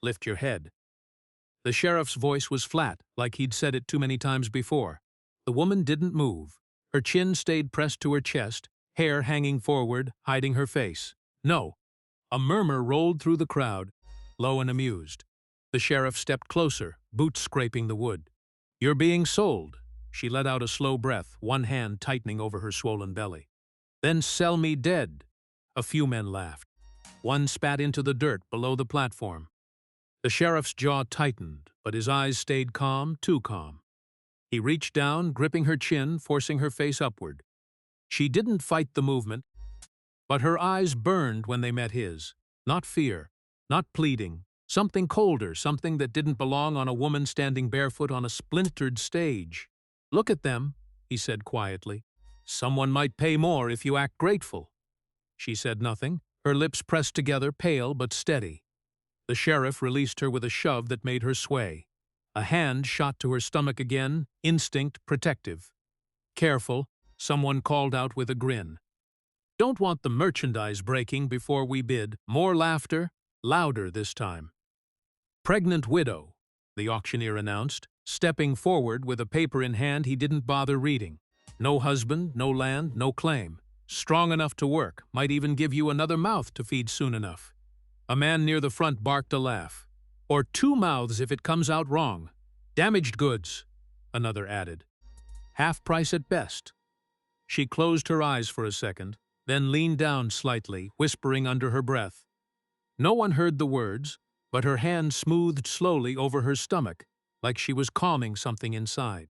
Lift your head." The sheriff's voice was flat, like he'd said it too many times before. The woman didn't move. Her chin stayed pressed to her chest, hair hanging forward, hiding her face. "No." A murmur rolled through the crowd, low and amused. The sheriff stepped closer, boots scraping the wood. "You're being sold." She let out a slow breath, one hand tightening over her swollen belly. "Then sell me dead." A few men laughed. One spat into the dirt below the platform. The sheriff's jaw tightened, but his eyes stayed calm, too calm. He reached down, gripping her chin, forcing her face upward. She didn't fight the movement, but her eyes burned when they met his. Not fear, not pleading, something colder, something that didn't belong on a woman standing barefoot on a splintered stage. "Look at them," he said quietly. "Someone might pay more if you act grateful." She said nothing, her lips pressed together, pale but steady. The sheriff released her with a shove that made her sway. A hand shot to her stomach again, instinct protective. "Careful," someone called out with a grin. "Don't want the merchandise breaking before we bid." More laughter, louder this time. "Pregnant widow," the auctioneer announced, stepping forward with a paper in hand he didn't bother reading. "No husband, no land, no claim. Strong enough to work, might even give you another mouth to feed soon enough." A man near the front barked a laugh. "Or two mouths if it comes out wrong. Damaged goods," another added. "Half price at best." She closed her eyes for a second, then leaned down slightly, whispering under her breath. No one heard the words, but her hand smoothed slowly over her stomach, like she was calming something inside.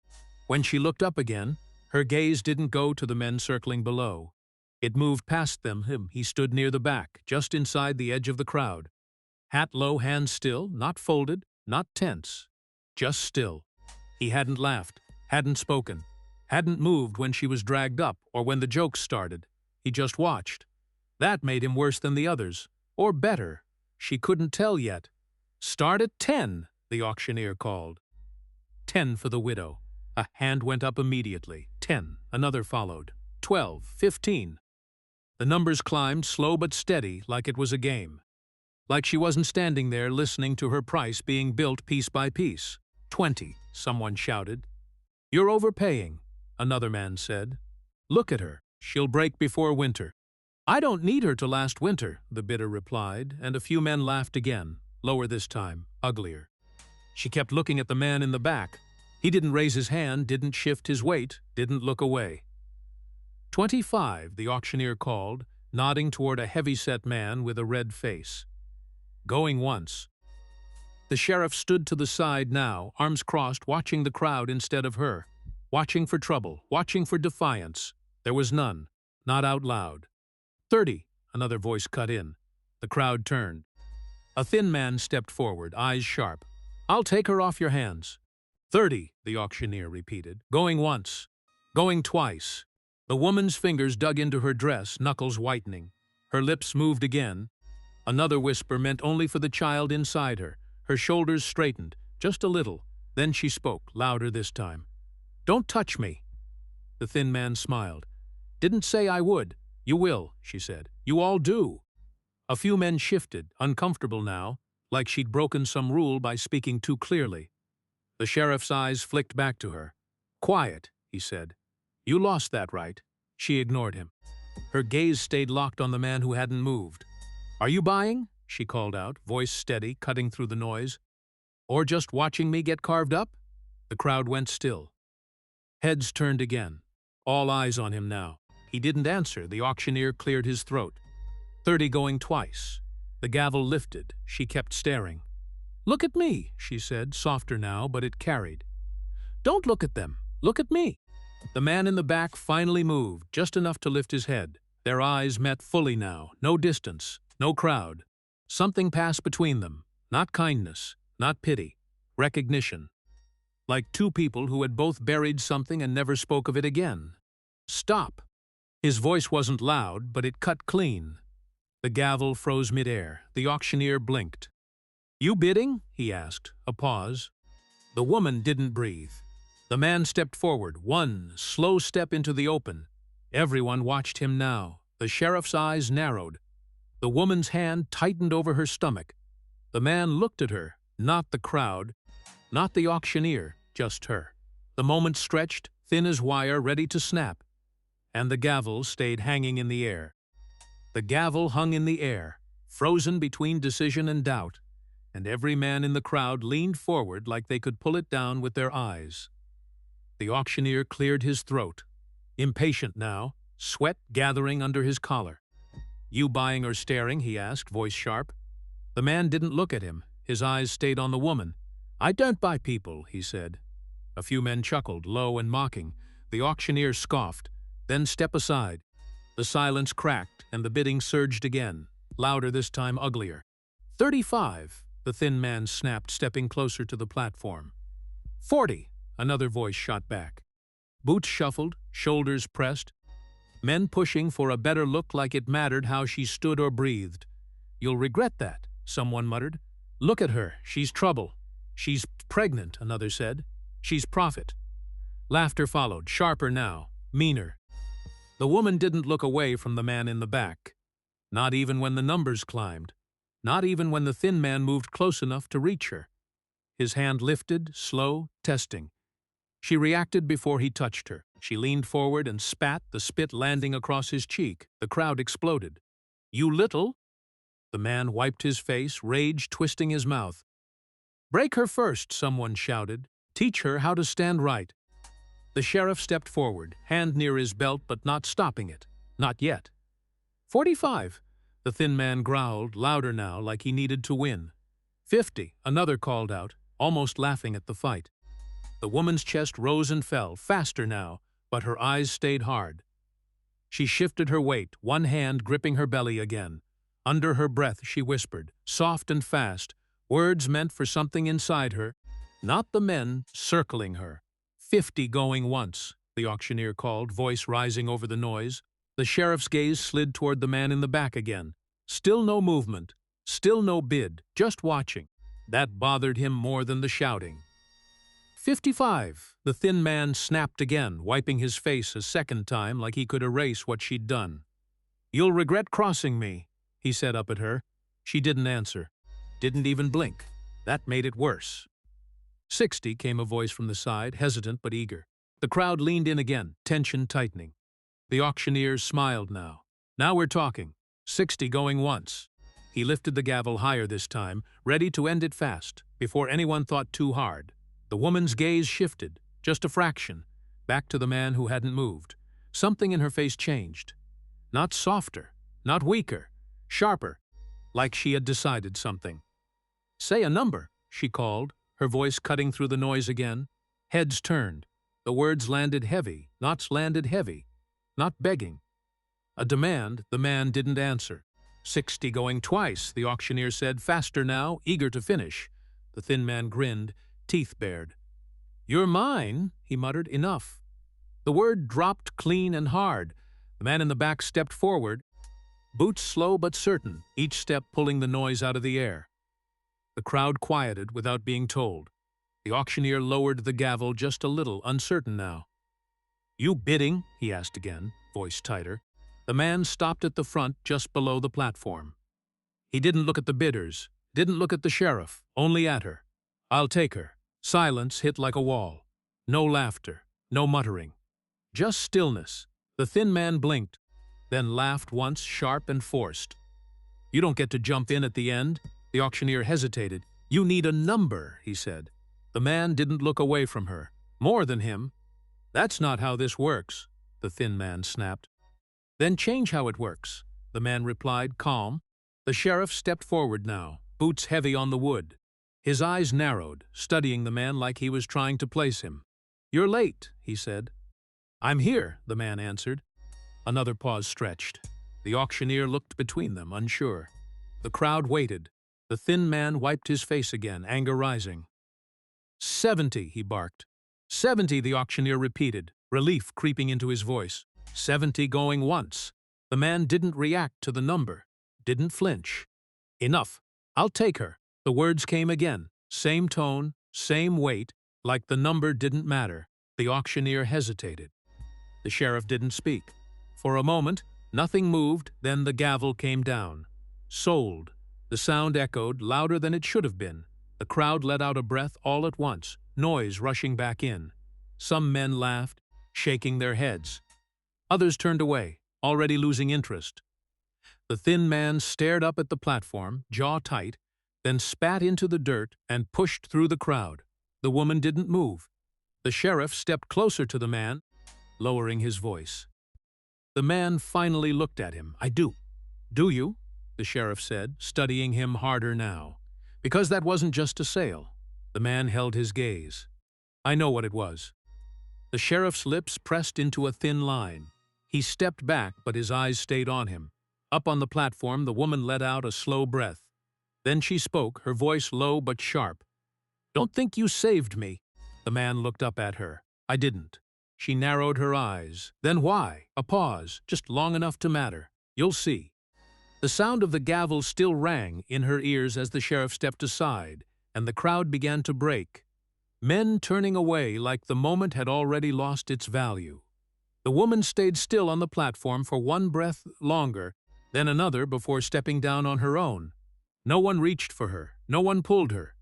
When she looked up again, her gaze didn't go to the men circling below. It moved past them. He stood near the back, just inside the edge of the crowd. Hat low, hands still, not folded, not tense. Just still. He hadn't laughed, hadn't spoken, hadn't moved when she was dragged up or when the jokes started. He just watched. That made him worse than the others. Or better. She couldn't tell yet. "Start at 10, the auctioneer called. 10 for the widow. A hand went up immediately. 10. Another followed. 12. 15. The numbers climbed, slow but steady, like it was a game. Like she wasn't standing there listening to her price being built piece by piece. 20, someone shouted. "You're overpaying," another man said. "Look at her. She'll break before winter." "I don't need her to last winter," the bidder replied, and a few men laughed again, lower this time, uglier. She kept looking at the man in the back. He didn't raise his hand, didn't shift his weight, didn't look away. 25, the auctioneer called, nodding toward a heavy-set man with a red face. "Going once." The sheriff stood to the side now, arms crossed, watching the crowd instead of her. Watching for trouble, watching for defiance. There was none, not out loud. 30, another voice cut in. The crowd turned. A thin man stepped forward, eyes sharp. "I'll take her off your hands." 30, the auctioneer repeated. "Going once. Going twice." The woman's fingers dug into her dress, knuckles whitening. Her lips moved again. Another whisper meant only for the child inside her. Her shoulders straightened, just a little. Then she spoke, louder this time. "Don't touch me." The thin man smiled. "Didn't say I would." "You will," she said. "You all do." A few men shifted, uncomfortable now, like she'd broken some rule by speaking too clearly. The sheriff's eyes flicked back to her. "Quiet," he said. "You lost that right." She ignored him. Her gaze stayed locked on the man who hadn't moved. "Are you buying?" she called out, voice steady, cutting through the noise. "Or just watching me get carved up?" The crowd went still. Heads turned again. All eyes on him now. He didn't answer. The auctioneer cleared his throat. 30 going twice. The gavel lifted. She kept staring. "Look at me," she said, softer now, but it carried. "Don't look at them. Look at me." The man in the back finally moved, just enough to lift his head. Their eyes met fully now. No distance, no crowd. Something passed between them. Not kindness, not pity. Recognition. Like two people who had both buried something and never spoke of it again. "Stop." His voice wasn't loud, but it cut clean. The gavel froze midair. The auctioneer blinked. "You bidding?" he asked. A pause. The woman didn't breathe. The man stepped forward, one slow step into the open. Everyone watched him now. The sheriff's eyes narrowed. The woman's hand tightened over her stomach. The man looked at her, not the crowd, not the auctioneer, just her. The moment stretched, thin as wire, ready to snap, and the gavel stayed hanging in the air. The gavel hung in the air, frozen between decision and doubt, and every man in the crowd leaned forward like they could pull it down with their eyes. The auctioneer cleared his throat, impatient now, sweat gathering under his collar. "You buying or staring?" he asked, voice sharp. The man didn't look at him. His eyes stayed on the woman. "I don't buy people," he said. A few men chuckled, low and mocking. The auctioneer scoffed. "Then step aside." The silence cracked, and the bidding surged again, louder this time, uglier. 35, the thin man snapped, stepping closer to the platform. 40, another voice shot back. Boots shuffled, shoulders pressed. Men pushing for a better look, like it mattered how she stood or breathed. "You'll regret that," someone muttered. "Look at her, she's trouble." "She's pregnant," another said. "She's profit." Laughter followed, sharper now, meaner. The woman didn't look away from the man in the back. Not even when the numbers climbed. Not even when the thin man moved close enough to reach her. His hand lifted, slow, testing. She reacted before he touched her. She leaned forward and spat, the spit landing across his cheek. The crowd exploded. "You little—" The man wiped his face, rage twisting his mouth. "Break her first," someone shouted. "Teach her how to stand right." The sheriff stepped forward, hand near his belt but not stopping it. Not yet. 45, the thin man growled, louder now, like he needed to win. 50, another called out, almost laughing at the fight. The woman's chest rose and fell, faster now, but her eyes stayed hard. She shifted her weight, one hand gripping her belly again. Under her breath she whispered, soft and fast, words meant for something inside her, not the men circling her. 50 going once, the auctioneer called, voice rising over the noise. The sheriff's gaze slid toward the man in the back again. Still no movement, still no bid, just watching. That bothered him more than the shouting. 55, the thin man snapped again, wiping his face a second time like he could erase what she'd done. "You'll regret crossing me," he said up at her. She didn't answer, didn't even blink. That made it worse. 60, came a voice from the side, hesitant but eager. The crowd leaned in again, tension tightening. The auctioneer smiled now. "Now we're talking. 60 going once." He lifted the gavel higher this time, ready to end it fast, before anyone thought too hard. The woman's gaze shifted, just a fraction, back to the man who hadn't moved. Something in her face changed. Not softer, not weaker, sharper, like she had decided something. "Say a number," she called, her voice cutting through the noise again. Heads turned. The words landed heavy, not begging. A demand. The man didn't answer. 60 going twice, the auctioneer said, faster now, eager to finish. The thin man grinned, teeth bared. "You're mine," he muttered. "Enough." The word dropped clean and hard. The man in the back stepped forward, boots slow but certain, each step pulling the noise out of the air. The crowd quieted without being told. The auctioneer lowered the gavel just a little, uncertain now. "You bidding?" he asked again, voice tighter. The man stopped at the front, just below the platform. He didn't look at the bidders, didn't look at the sheriff, only at her. "I'll take her." Silence hit like a wall. No laughter, no muttering. Just stillness. The thin man blinked, then laughed once, sharp and forced. "You don't get to jump in at the end." The auctioneer hesitated. "You need a number," he said. The man didn't look away from her. More than him. "That's not how this works," the thin man snapped. "Then change how it works," the man replied, calm. The sheriff stepped forward now, boots heavy on the wood. His eyes narrowed, studying the man like he was trying to place him. "You're late," he said. "I'm here," the man answered. Another pause stretched. The auctioneer looked between them, unsure. The crowd waited. The thin man wiped his face again, anger rising. 70, he barked. 70, the auctioneer repeated, relief creeping into his voice. 70 going once. The man didn't react to the number, didn't flinch. "Enough. I'll take her." The words came again, same tone, same weight, like the number didn't matter. The auctioneer hesitated. The sheriff didn't speak. For a moment, nothing moved, then the gavel came down. Sold. The sound echoed, louder than it should have been. The crowd let out a breath all at once, noise rushing back in. Some men laughed, shaking their heads. Others turned away, already losing interest. The thin man stared up at the platform, jaw tight, then spat into the dirt and pushed through the crowd. The woman didn't move. The sheriff stepped closer to the man, lowering his voice. The man finally looked at him. "I do." "Do you?" the sheriff said, studying him harder now. "Because that wasn't just a sale." The man held his gaze. "I know what it was." The sheriff's lips pressed into a thin line. He stepped back, but his eyes stayed on him. Up on the platform, the woman let out a slow breath. Then she spoke, her voice low but sharp. "Don't think you saved me." The man looked up at her. "I didn't." She narrowed her eyes. "Then why?" A pause, just long enough to matter. "You'll see." The sound of the gavel still rang in her ears as the sheriff stepped aside, and the crowd began to break. Men turning away like the moment had already lost its value. The woman stayed still on the platform for one breath longer, then another before stepping down on her own. No one reached for her. No one pulled her.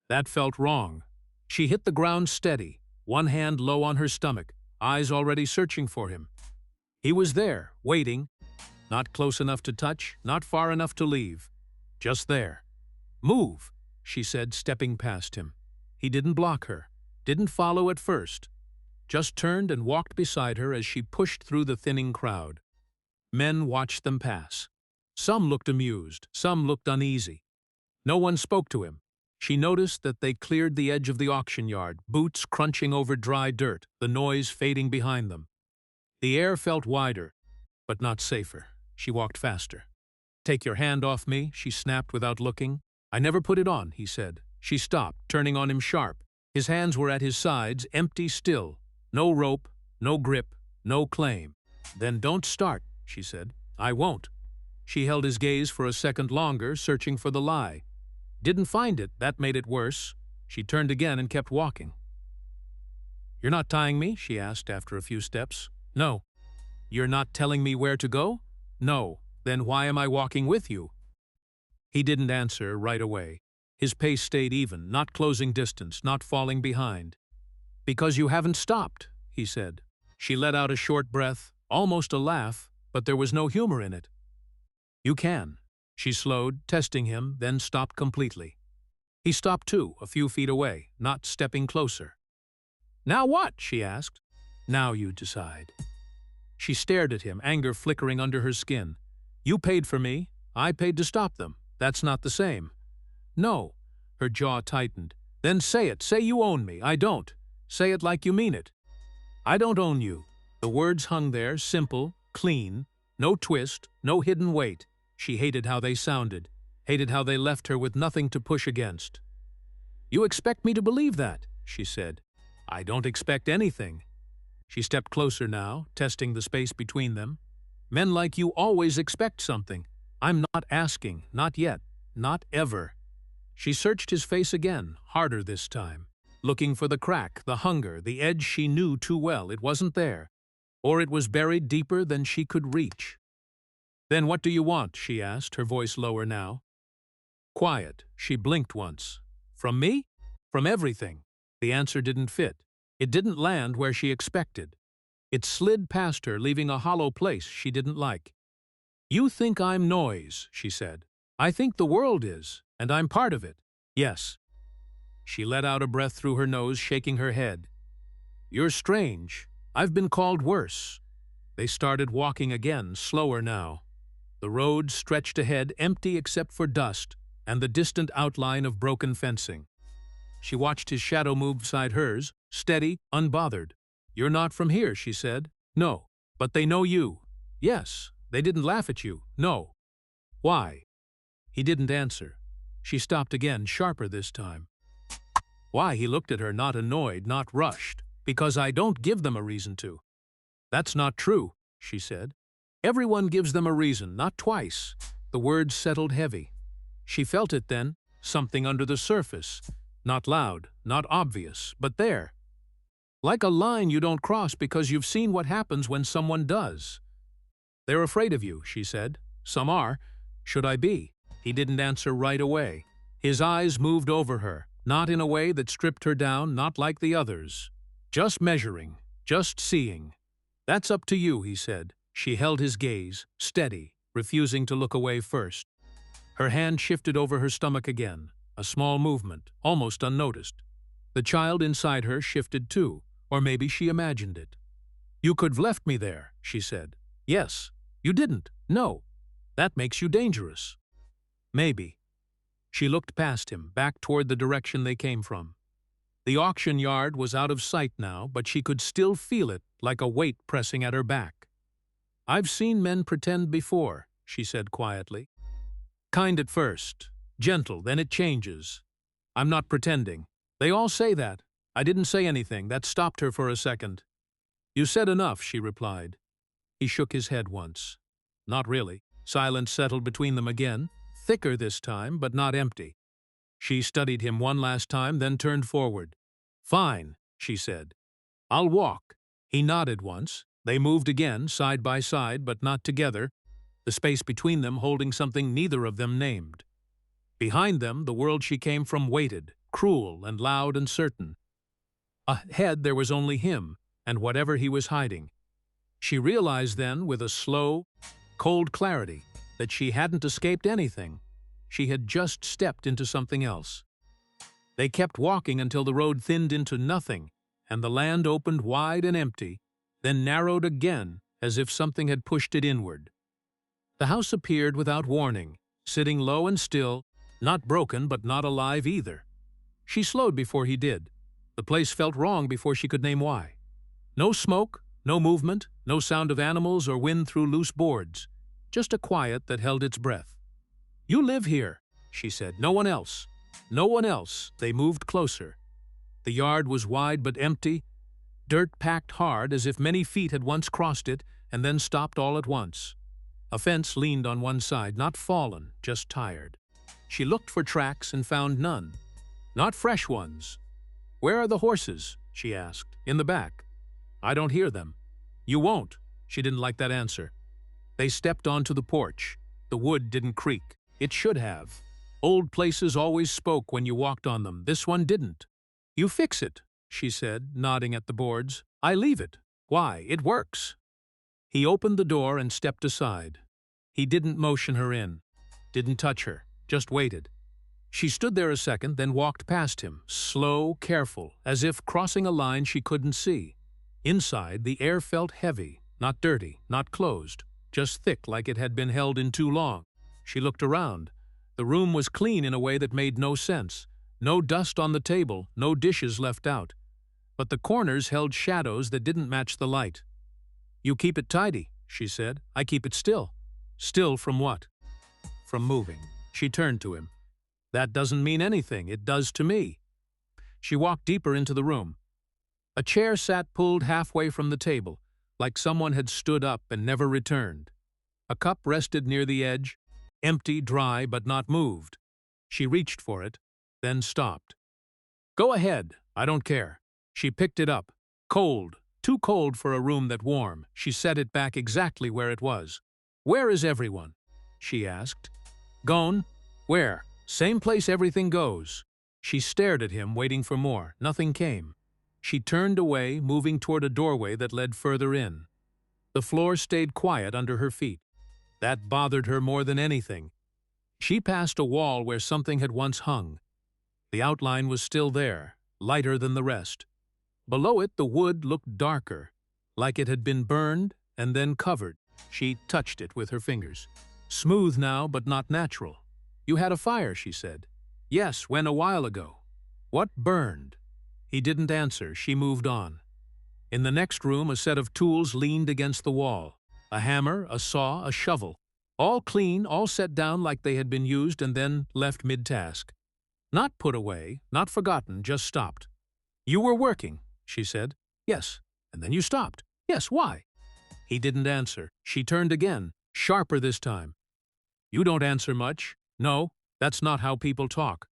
That felt wrong. She hit the ground steady, one hand low on her stomach, eyes already searching for him. He was there, waiting, not close enough to touch, not far enough to leave. Just there. "Move," she said, stepping past him. He didn't block her, didn't follow at first, just turned and walked beside her as she pushed through the thinning crowd. Men watched them pass. Some looked amused, some looked uneasy. No one spoke to him. She noticed that they cleared the edge of the auction yard, boots crunching over dry dirt, the noise fading behind them. The air felt wider, but not safer. She walked faster. "Take your hand off me," she snapped without looking. "I never put it on," he said. She stopped, turning on him sharp. His hands were at his sides, empty still. No rope, no grip, no claim. "Then don't start," she said. "I won't." She held his gaze for a second longer, searching for the lie. Didn't find it, that made it worse. She turned again and kept walking. "You're not tying me?" she asked after a few steps. "No." "You're not telling me where to go?" "No." "Then why am I walking with you?" He didn't answer right away. His pace stayed even, not closing distance, not falling behind. "Because you haven't stopped," he said. She let out a short breath, almost a laugh, but there was no humor in it. "You can." She slowed, testing him, then stopped completely. He stopped too, a few feet away, not stepping closer. "Now what?" she asked. "Now you decide." She stared at him, anger flickering under her skin. "You paid for me. I paid to stop them. That's not the same." "No." Her jaw tightened. "Then say it. Say you own me. I don't. Say it like you mean it." "I don't own you." The words hung there, simple, clean, no twist, no hidden weight. She hated how they sounded, hated how they left her with nothing to push against. "You expect me to believe that," she said. "I don't expect anything." She stepped closer now, testing the space between them. "Men like you always expect something. I'm not asking, not yet, not ever." She searched his face again, harder this time, looking for the crack, the hunger, the edge she knew too well. It wasn't there, or it was buried deeper than she could reach. "Then what do you want?" she asked, her voice lower now. Quiet. She blinked once. "From me?" "From everything." The answer didn't fit. It didn't land where she expected. It slid past her, leaving a hollow place she didn't like. "You think I'm noise," she said. "I think the world is, and I'm part of it." "Yes." She let out a breath through her nose, shaking her head. "You're strange. I've been called worse." They started walking again, slower now. The road stretched ahead, empty except for dust and the distant outline of broken fencing. She watched his shadow move beside hers, steady, unbothered. "You're not from here," she said. "No." "But they know you." "Yes." "They didn't laugh at you." "No." "Why?" He didn't answer. She stopped again, sharper this time. "Why?" He looked at her, not annoyed, not rushed. "Because I don't give them a reason to." "That's not true," she said. "Everyone gives them a reason, not twice." The words settled heavy. She felt it then, something under the surface. Not loud, not obvious, but there. Like a line you don't cross because you've seen what happens when someone does. "They're afraid of you," she said. "Some are. Should I be?" He didn't answer right away. His eyes moved over her, not in a way that stripped her down, not like the others. Just measuring, just seeing. "That's up to you," he said. She held his gaze, steady, refusing to look away first. Her hand shifted over her stomach again, a small movement, almost unnoticed. The child inside her shifted too, or maybe she imagined it. "You could've left me there," she said. "Yes. You didn't. No. That makes you dangerous." "Maybe." She looked past him, back toward the direction they came from. The auction yard was out of sight now, but she could still feel it, like a weight pressing at her back. "I've seen men pretend before," she said quietly. "Kind at first. Gentle, then it changes. I'm not pretending. They all say that. I didn't say anything. That stopped her for a second." "You said enough," she replied. He shook his head once. "Not really." Silence settled between them again, thicker this time, but not empty. She studied him one last time, then turned forward. "Fine," she said. "I'll walk." He nodded once. They moved again, side by side, but not together, the space between them holding something neither of them named. Behind them, the world she came from waited, cruel and loud and certain. Ahead there was only him, and whatever he was hiding. She realized then, with a slow, cold clarity, that she hadn't escaped anything. She had just stepped into something else. They kept walking until the road thinned into nothing, and the land opened wide and empty, then narrowed again, as if something had pushed it inward. The house appeared without warning, sitting low and still, not broken but not alive either. She slowed before he did. The place felt wrong before she could name why. No smoke, no movement, no sound of animals or wind through loose boards, just a quiet that held its breath. "You live here," she said. "No one else. No one else." They moved closer. The yard was wide but empty, dirt packed hard as if many feet had once crossed it and then stopped all at once. A fence leaned on one side, not fallen, just tired. She looked for tracks and found none. Not fresh ones. "Where are the horses?" she asked. "In the back." "I don't hear them." "You won't." She didn't like that answer. They stepped onto the porch. The wood didn't creak. It should have. Old places always spoke when you walked on them. This one didn't. "You fix it," she said, nodding at the boards. "I leave it. Why? It works." He opened the door and stepped aside. He didn't motion her in. Didn't touch her. Just waited. She stood there a second, then walked past him, slow, careful, as if crossing a line she couldn't see. Inside, the air felt heavy, not dirty, not closed, just thick like it had been held in too long. She looked around. The room was clean in a way that made no sense. No dust on the table, no dishes left out. But the corners held shadows that didn't match the light. "You keep it tidy," she said. "I keep it still." "Still from what?" "From moving." She turned to him. "That doesn't mean anything. It does to me." She walked deeper into the room. A chair sat pulled halfway from the table, like someone had stood up and never returned. A cup rested near the edge, empty, dry, but not moved. She reached for it, then stopped. "Go ahead. I don't care." She picked it up. Cold, too cold for a room that warm. She set it back exactly where it was. "Where is everyone?" she asked. "Gone." "Where?" "Same place everything goes." She stared at him, waiting for more. Nothing came. She turned away, moving toward a doorway that led further in. The floor stayed quiet under her feet. That bothered her more than anything. She passed a wall where something had once hung. The outline was still there, lighter than the rest. Below it, the wood looked darker, like it had been burned and then covered. She touched it with her fingers. Smooth now, but not natural. "You had a fire," she said. "Yes, when a while ago." "What burned?" He didn't answer. She moved on. In the next room, a set of tools leaned against the wall. A hammer, a saw, a shovel. All clean, all set down like they had been used and then left mid-task. Not put away, not forgotten, just stopped. "You were working," she said. "Yes." "And then you stopped." "Yes, why?" He didn't answer. She turned again, sharper this time. "You don't answer much." "No, that's not how people talk."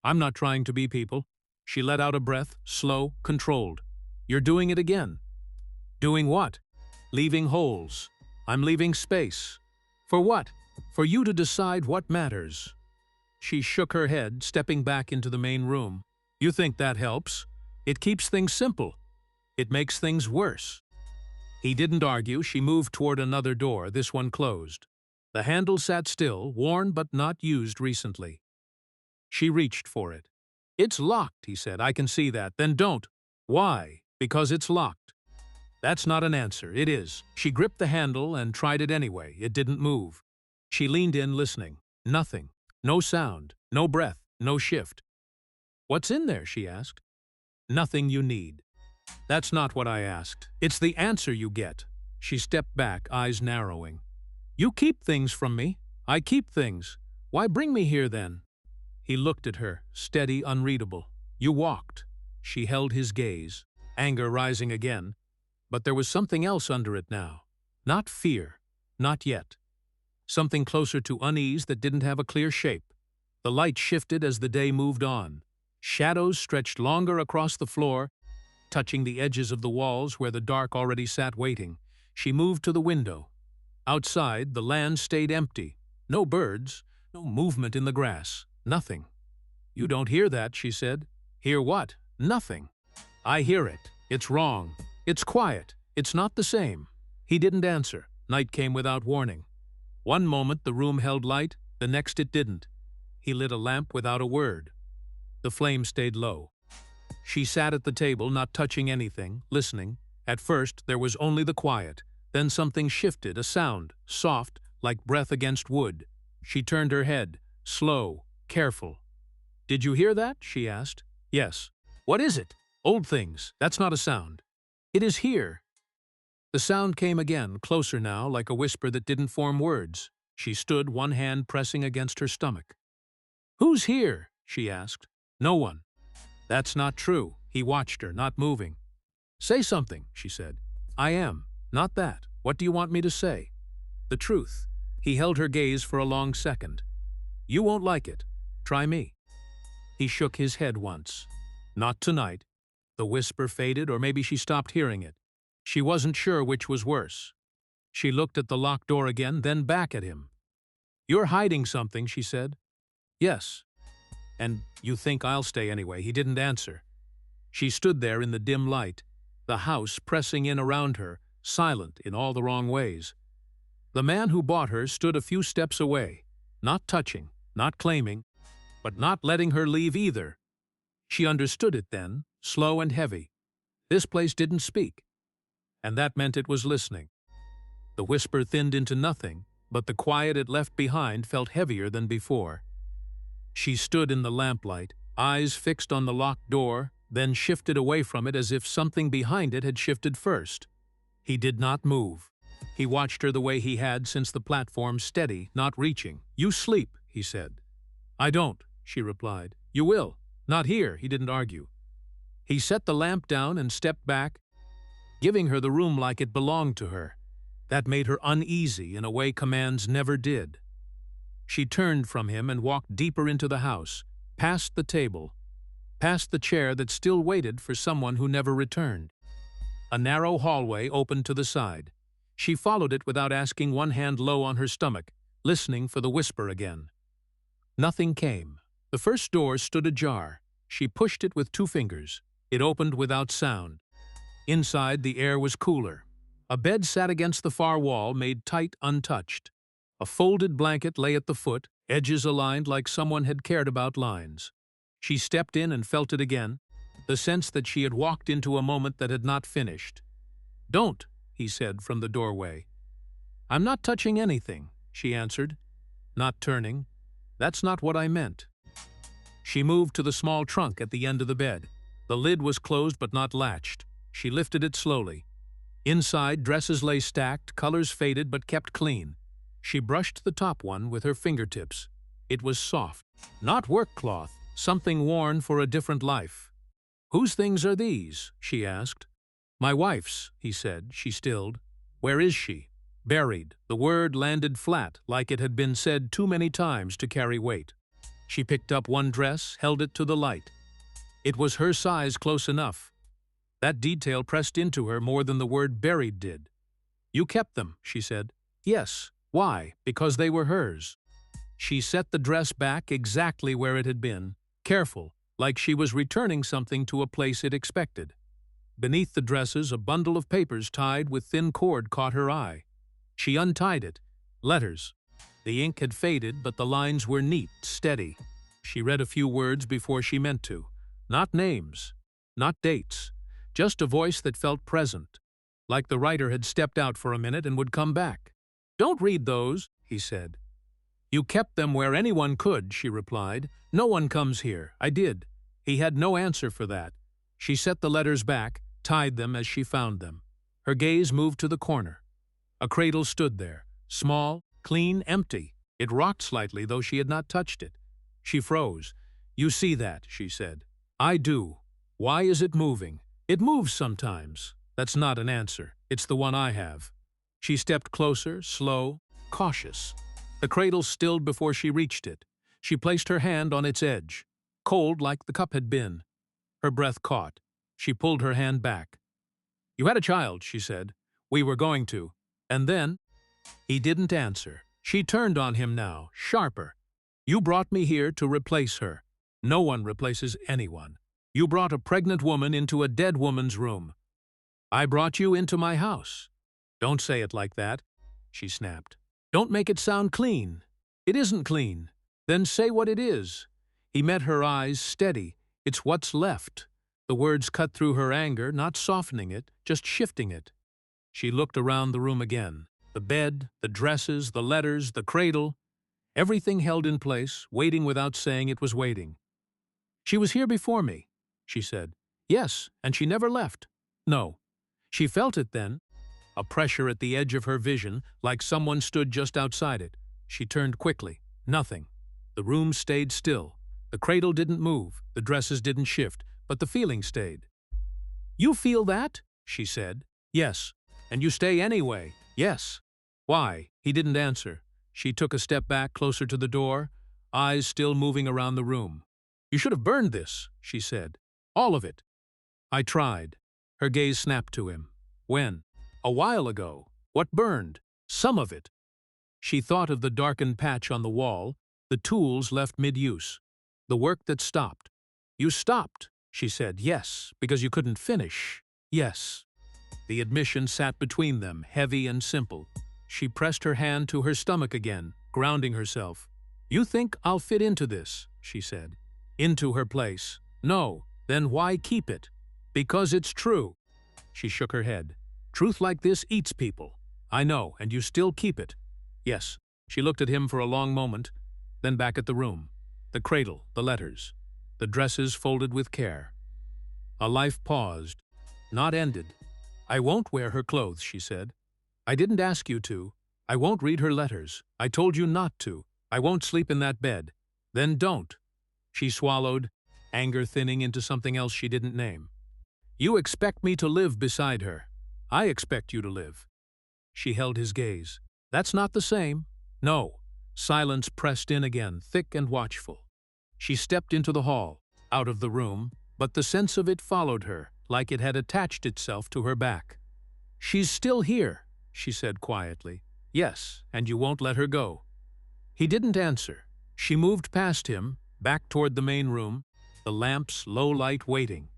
"I'm not trying to be people." She let out a breath, slow, controlled. "You're doing it again." "Doing what?" "Leaving holes. I'm leaving space." "For what?" "For you to decide what matters." She shook her head, stepping back into the main room. You think that helps? It keeps things simple. It makes things worse. He didn't argue. She moved toward another door, this one closed. The handle sat still, worn but not used recently. She reached for it. It's locked, he said. I can see that. Then don't. Why? Because it's locked. That's not an answer. It is. She gripped the handle and tried it anyway. It didn't move. She leaned in, listening. Nothing. No sound. No breath. No shift. What's in there? She asked. Nothing you need. That's not what I asked. It's the answer you get. She stepped back, eyes narrowing. You keep things from me. I keep things. Why bring me here then? He looked at her, steady, unreadable. You walked. She held his gaze, anger rising again. But there was something else under it now. Not fear. Not yet. Something closer to unease that didn't have a clear shape. The light shifted as the day moved on. Shadows stretched longer across the floor, touching the edges of the walls where the dark already sat waiting. She moved to the window. Outside, the land stayed empty. No birds, no movement in the grass. Nothing. You don't hear that, she said. Hear what? Nothing. I hear it. It's wrong. It's quiet. It's not the same. He didn't answer. Night came without warning. One moment the room held light, the next it didn't. He lit a lamp without a word. The flame stayed low. She sat at the table, not touching anything, listening. At first, there was only the quiet. Then something shifted, a sound, soft, like breath against wood. She turned her head, slow, careful. Did you hear that? She asked. Yes. What is it? Old things. That's not a sound. It is here. The sound came again, closer now, like a whisper that didn't form words. She stood, one hand pressing against her stomach. Who's here? She asked. No one. That's not true. He watched her, not moving. Say something, she said. I am. Not that. What do you want me to say? The truth. He held her gaze for a long second. You won't like it. Try me. He shook his head once. Not tonight. The whisper faded, or maybe she stopped hearing it. She wasn't sure which was worse. She looked at the locked door again, then back at him. You're hiding something, she said. Yes. And you think I'll stay anyway. He didn't answer. She stood there in the dim light, the house pressing in around her, silent in all the wrong ways. The man who bought her stood a few steps away, not touching, not claiming, but not letting her leave either. She understood it then, slow and heavy. This place didn't speak, and that meant it was listening. The whisper thinned into nothing, but the quiet it left behind felt heavier than before. She stood in the lamplight, eyes fixed on the locked door, then shifted away from it as if something behind it had shifted first. He did not move. He watched her the way he had since the platform, steady, not reaching. You sleep, he said. I don't, she replied. You will. Not here, he didn't argue. He set the lamp down and stepped back, giving her the room like it belonged to her. That made her uneasy in a way commands never did. She turned from him and walked deeper into the house, past the table, past the chair that still waited for someone who never returned. A narrow hallway opened to the side. She followed it without asking, one hand low on her stomach, listening for the whisper again. Nothing came. The first door stood ajar. She pushed it with 2 fingers. It opened without sound. Inside, the air was cooler. A bed sat against the far wall, made tight, untouched. A folded blanket lay at the foot, edges aligned like someone had cared about lines. She stepped in and felt it again, the sense that she had walked into a moment that had not finished. Don't, he said from the doorway. I'm not touching anything, she answered, not turning. That's not what I meant. She moved to the small trunk at the end of the bed. The lid was closed but not latched. She lifted it slowly. Inside, dresses lay stacked, colors faded but kept clean. She brushed the top one with her fingertips. It was soft, not work cloth, something worn for a different life. Whose things are these? She asked. My wife's, he said. She stilled. Where is she? Buried. The word landed flat, like it had been said too many times to carry weight. She picked up one dress, held it to the light. It was her size close enough. That detail pressed into her more than the word buried did. You kept them, she said. Yes. Why? Because they were hers. She set the dress back exactly where it had been, careful, like she was returning something to a place it expected. Beneath the dresses, a bundle of papers tied with thin cord caught her eye. She untied it. Letters. The ink had faded, but the lines were neat, steady. She read a few words before she meant to. Not names, not dates, just a voice that felt present, like the writer had stepped out for a minute and would come back. "Don't read those," he said. "You kept them where anyone could," she replied. "No one comes here. I did." He had no answer for that. She set the letters back, tied them as she found them. Her gaze moved to the corner. A cradle stood there, small, clean, empty. It rocked slightly, though she had not touched it. She froze. "You see that," she said. "I do. Why is it moving?" "It moves sometimes." "That's not an answer. It's the one I have." She stepped closer, slow, cautious. The cradle stilled before she reached it. She placed her hand on its edge, cold like the cup had been. Her breath caught. She pulled her hand back. "You had a child," she said. "We were going to. And then—" He didn't answer. She turned on him now, sharper. "You brought me here to replace her. No one replaces anyone. You brought a pregnant woman into a dead woman's room. I brought you into my house." "Don't say it like that," she snapped. "Don't make it sound clean. It isn't clean. Then say what it is." He met her eyes, steady. "It's what's left." The words cut through her anger, not softening it, just shifting it. She looked around the room again. The bed, the dresses, the letters, the cradle. Everything held in place, waiting without saying it was waiting. "She was here before me," she said. "Yes, and she never left." "No." She felt it then, a pressure at the edge of her vision, like someone stood just outside it. She turned quickly. Nothing. The room stayed still. The cradle didn't move, the dresses didn't shift, but the feeling stayed. "You feel that?" she said. "Yes." "And you stay anyway?" "Yes." "Why?" He didn't answer. She took a step back, closer to the door, eyes still moving around the room. "You should have burned this," she said. "All of it." "I tried." Her gaze snapped to him. "When?" "A while ago." "What burned?" "Some of it." She thought of the darkened patch on the wall, the tools left mid-use, the work that stopped. "You stopped," she said. "Yes, because you couldn't finish." "Yes." The admission sat between them, heavy and simple. She pressed her hand to her stomach again, grounding herself. "You think I'll fit into this," she said. "Into her place." "No." "Then why keep it?" "Because it's true." She shook her head. "Truth like this eats people." "I know, and you still keep it." "Yes." She looked at him for a long moment, then back at the room. The cradle, the letters, the dresses folded with care. A life paused, not ended. "I won't wear her clothes," she said. "I didn't ask you to. I won't read her letters. I told you not to. I won't sleep in that bed." "Then don't." She swallowed, anger thinning into something else she didn't name. "You expect me to live beside her. I expect you to live." She held his gaze. "That's not the same." "No." Silence pressed in again, thick and watchful. She stepped into the hall, out of the room, but the sense of it followed her, like it had attached itself to her back. "She's still here," she said quietly. "Yes, and you won't let her go." He didn't answer. She moved past him, back toward the main room, the lamp's low light waiting.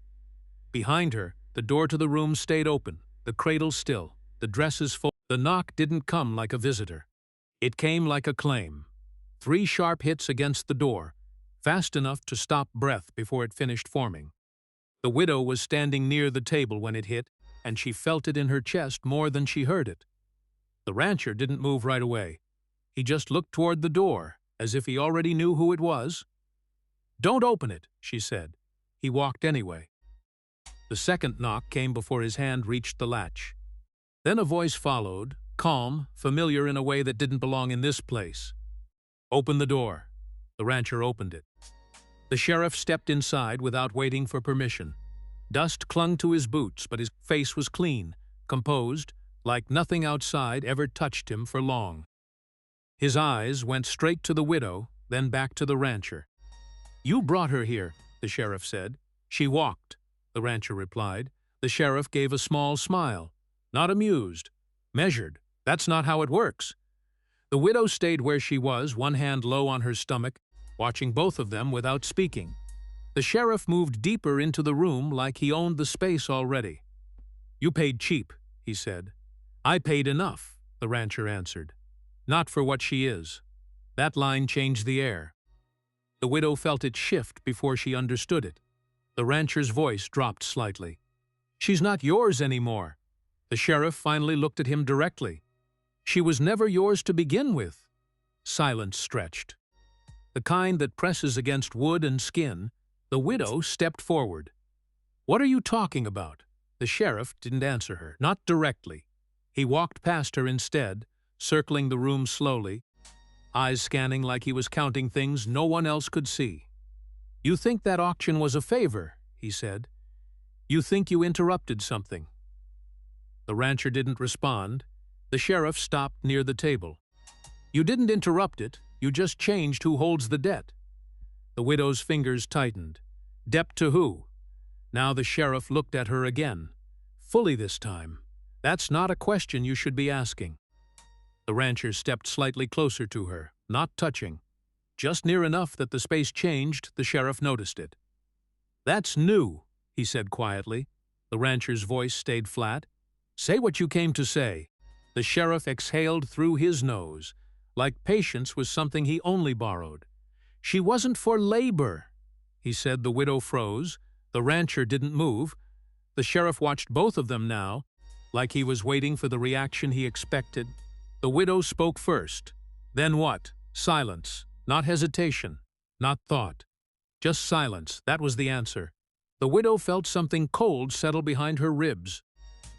Behind her, the door to the room stayed open, the cradle still, the dresses full. The knock didn't come like a visitor. It came like a claim. 3 sharp hits against the door, fast enough to stop breath before it finished forming. The widow was standing near the table when it hit, and she felt it in her chest more than she heard it. The rancher didn't move right away. He just looked toward the door, as if he already knew who it was. "Don't open it," she said. He walked anyway. The second knock came before his hand reached the latch. Then a voice followed, calm, familiar in a way that didn't belong in this place. "Open the door." The rancher opened it. The sheriff stepped inside without waiting for permission. Dust clung to his boots, but his face was clean, composed, like nothing outside ever touched him for long. His eyes went straight to the widow, then back to the rancher. "You brought her here," the sheriff said. "She walked," the rancher replied. The sheriff gave a small smile. Not amused. Measured. "That's not how it works." The widow stayed where she was, one hand low on her stomach, watching both of them without speaking. The sheriff moved deeper into the room like he owned the space already. "You paid cheap," he said. "I paid enough," the rancher answered. "Not for what she is." That line changed the air. The widow felt it shift before she understood it. The rancher's voice dropped slightly. "She's not yours anymore." The sheriff finally looked at him directly. "She was never yours to begin with." Silence stretched. The kind that presses against wood and skin. The widow stepped forward. "What are you talking about?" The sheriff didn't answer her, not directly. He walked past her instead, circling the room slowly, eyes scanning like he was counting things no one else could see. "You think that auction was a favor," he said. "You think you interrupted something." The rancher didn't respond. The sheriff stopped near the table. "You didn't interrupt it, you just changed who holds the debt." The widow's fingers tightened. "Debt to who?" Now the sheriff looked at her again. Fully this time. "That's not a question you should be asking." The rancher stepped slightly closer to her, not touching. Just near enough that the space changed, the sheriff noticed it. "That's new," he said quietly. The rancher's voice stayed flat. "Say what you came to say." The sheriff exhaled through his nose, like patience was something he only borrowed. "She wasn't for labor," he said. The widow froze. The rancher didn't move. The sheriff watched both of them now, like he was waiting for the reaction he expected. The widow spoke first. Then what? Silence. Not hesitation. Not thought. Just silence. That was the answer. The widow felt something cold settle behind her ribs.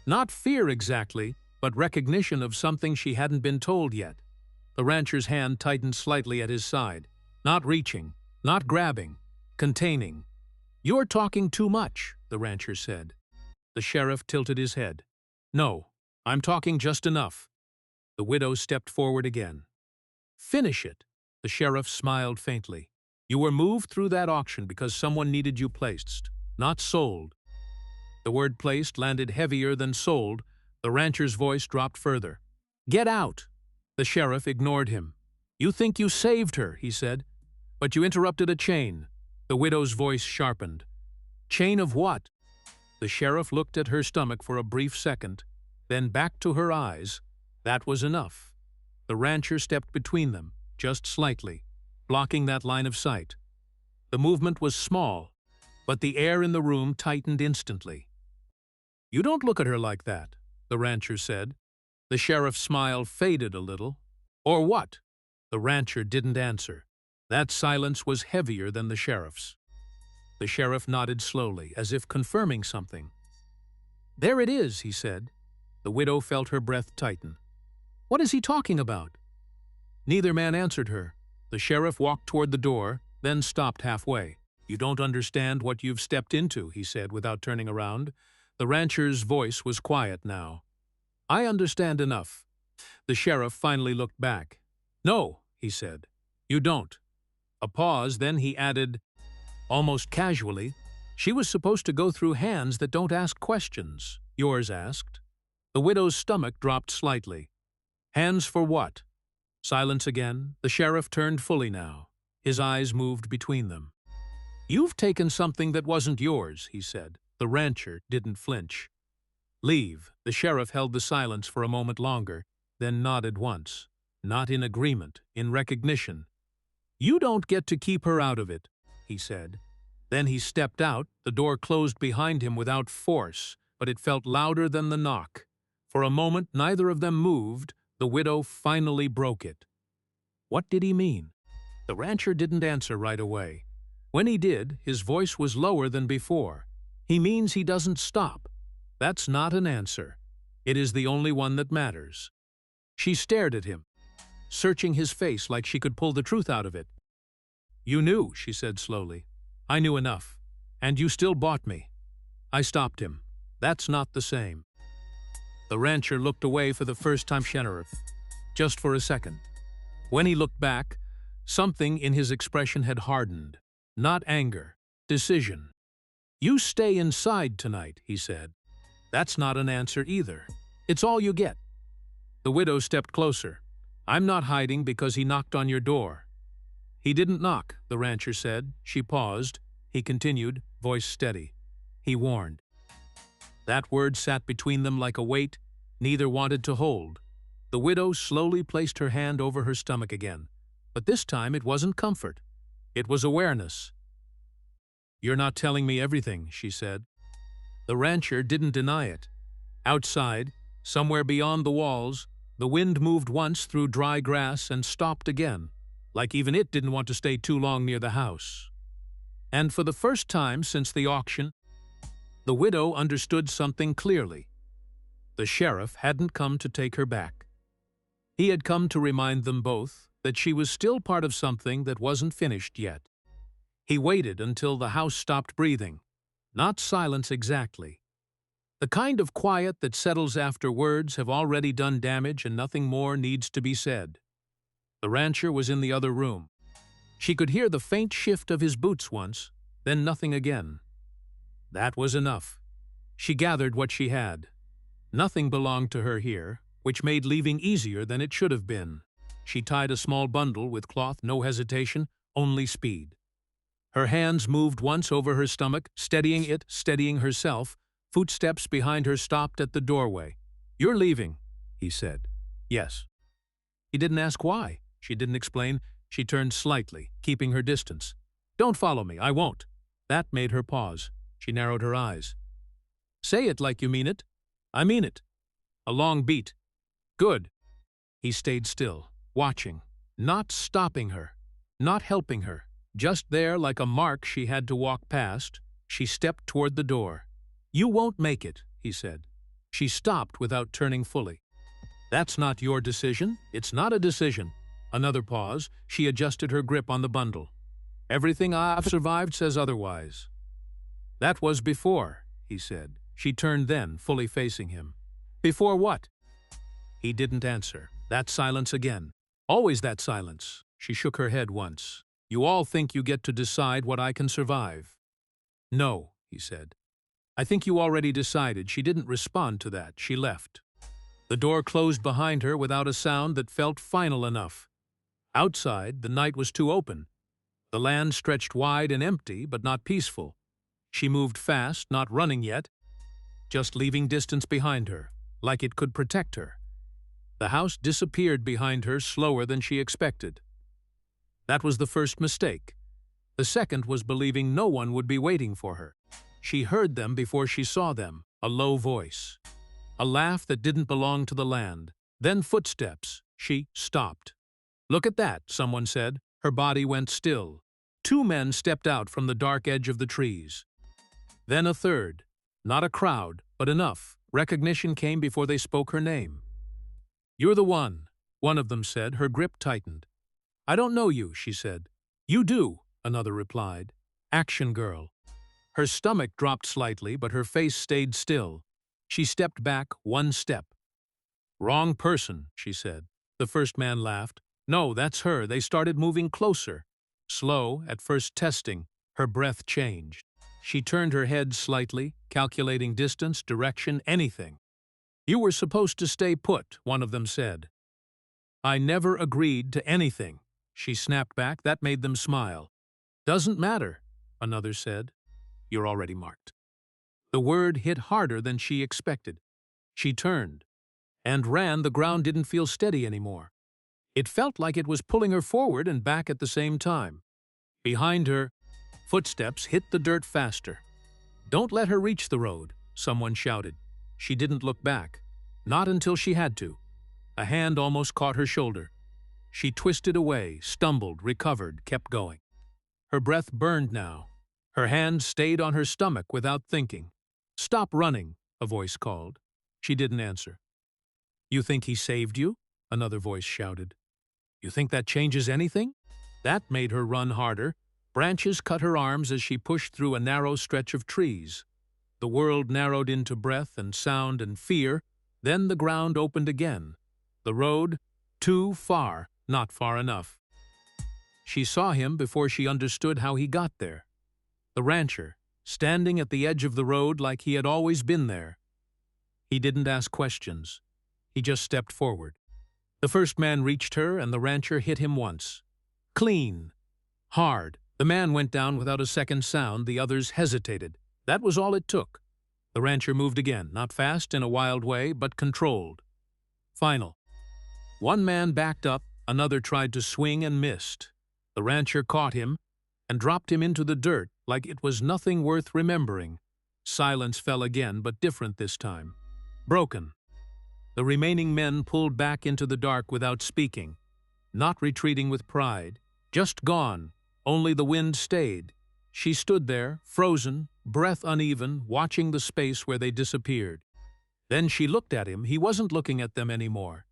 Not fear exactly, but recognition of something she hadn't been told yet. The rancher's hand tightened slightly at his side. Not reaching. Not grabbing. Containing. "You're talking too much," the rancher said. The sheriff tilted his head. "No, I'm talking just enough." The widow stepped forward again. "Finish it." The sheriff smiled faintly. "You were moved through that auction because someone needed you placed, not sold." The word placed landed heavier than sold. The rancher's voice dropped further. "Get out." The sheriff ignored him. "You think you saved her," he said, "but you interrupted a chain." The widow's voice sharpened. "Chain of what?" The sheriff looked at her stomach for a brief second, then back to her eyes. That was enough. The rancher stepped between them, just slightly, blocking that line of sight. The movement was small, but the air in the room tightened instantly. "You don't look at her like that," the rancher said. The sheriff's smile faded a little. "Or what?" The rancher didn't answer. That silence was heavier than the sheriff's. The sheriff nodded slowly, as if confirming something. "There it is," he said. The widow felt her breath tighten. "What is he talking about?" Neither man answered her. The sheriff walked toward the door, then stopped halfway. "You don't understand what you've stepped into," he said without turning around. The rancher's voice was quiet now. "I understand enough." The sheriff finally looked back. "No," he said. "You don't." A pause, then he added, almost casually, "She was supposed to go through hands that don't ask questions." "Yours asked." The widow's stomach dropped slightly. "Hands for what?" Silence again. The sheriff turned fully now. His eyes moved between them. "You've taken something that wasn't yours," he said. The rancher didn't flinch. "Leave." The sheriff held the silence for a moment longer, then nodded once. Not in agreement, in recognition. "You don't get to keep her out of it," he said. Then he stepped out. The door closed behind him without force, but it felt louder than the knock. For a moment neither of them moved. The widow finally broke it. What did he mean? The rancher didn't answer right away. When he did, his voice was lower than before. "He means he doesn't stop." That's not an answer. It is the only one that matters. She stared at him, searching his face like she could pull the truth out of it. "You knew," she said slowly. "I knew enough. And you still bought me." I stopped him. "That's not the same." The rancher looked away for the first time. Sheriff, just for a second. When he looked back, something in his expression had hardened. Not anger, decision. "You stay inside tonight," he said. "That's not an answer either. It's all you get." The widow stepped closer. I'm not hiding because he knocked on your door." "He didn't knock," the rancher said. She paused. He continued, voice steady. "He warned." That word sat between them like a weight neither wanted to hold. The widow slowly placed her hand over her stomach again, but this time it wasn't comfort. It was awareness. "You're not telling me everything," she said. The rancher didn't deny it. Outside, somewhere beyond the walls, the wind moved once through dry grass and stopped again, like even it didn't want to stay too long near the house. And for the first time since the auction, the widow understood something clearly. The sheriff hadn't come to take her back. He had come to remind them both that she was still part of something that wasn't finished yet. He waited until the house stopped breathing. Not silence exactly. The kind of quiet that settles after words have already done damage and nothing more needs to be said. The rancher was in the other room. She could hear the faint shift of his boots once, then nothing again. That was enough. She gathered what she had. Nothing belonged to her here, which made leaving easier than it should have been. She tied a small bundle with cloth, no hesitation, only speed. Her hands moved once over her stomach, steadying it, steadying herself. Footsteps behind her stopped at the doorway. "You're leaving," he said. "Yes." He didn't ask why. She didn't explain. She turned slightly, keeping her distance. "Don't follow me, I won't." That made her pause. She narrowed her eyes. "Say it like you mean it." "I mean it." A long beat. "Good." He stayed still, watching, not stopping her, not helping her. Just there, like a mark she had to walk past, she stepped toward the door. "You won't make it," he said. She stopped without turning fully. "That's not your decision. It's not a decision." Another pause. She adjusted her grip on the bundle. "Everything I've survived says otherwise." "That was before," he said. She turned then, fully facing him. "Before what?" He didn't answer. That silence again. Always that silence. She shook her head once. "You all think you get to decide what I can survive." "No," he said. "I think you already decided." She didn't respond to that. She left. The door closed behind her without a sound that felt final enough. Outside, the night was too open. The land stretched wide and empty, but not peaceful. She moved fast, not running yet, just leaving distance behind her, like it could protect her. The house disappeared behind her slower than she expected. That was the first mistake. The second was believing no one would be waiting for her. She heard them before she saw them, a low voice. A laugh that didn't belong to the land. Then footsteps. She stopped. "Look at that," someone said. Her body went still. Two men stepped out from the dark edge of the trees. Then a third. Not a crowd, but enough. Recognition came before they spoke her name. "You're the one of them said, her grip tightened. "I don't know you," she said. "You do," another replied. "Action Girl." Her stomach dropped slightly, but her face stayed still. She stepped back one step. "Wrong person," she said. The first man laughed. "No, that's her." They started moving closer. Slow, at first testing, her breath changed. She turned her head slightly, calculating distance, direction, anything. "You were supposed to stay put," one of them said. "I never agreed to anything." She snapped back. That made them smile. "Doesn't matter," another said. "You're already marked." The word hit harder than she expected. She turned and ran. The ground didn't feel steady anymore. It felt like it was pulling her forward and back at the same time. Behind her, footsteps hit the dirt faster. "Don't let her reach the road," someone shouted. She didn't look back. Not until she had to. A hand almost caught her shoulder. She twisted away, stumbled, recovered, kept going. Her breath burned now. Her hand stayed on her stomach without thinking. "Stop running," a voice called. She didn't answer. "You think he saved you?" another voice shouted. "You think that changes anything?" That made her run harder. Branches cut her arms as she pushed through a narrow stretch of trees. The world narrowed into breath and sound and fear. Then the ground opened again. The road, too far, not far enough. She saw him before she understood how he got there. The rancher, standing at the edge of the road like he had always been there. He didn't ask questions. He just stepped forward. The first man reached her, and the rancher hit him once. Clean. Hard. The man went down without a second sound. The others hesitated. That was all it took. The rancher moved again, not fast in a wild way, but controlled. Final. One man backed up, another tried to swing and missed. The rancher caught him and dropped him into the dirt like it was nothing worth remembering. Silence fell again, but different this time. Broken. The remaining men pulled back into the dark without speaking, not retreating with pride, just gone. Only the wind stayed. She stood there, frozen, breath uneven, watching the space where they disappeared. Then she looked at him. He wasn't looking at them anymore.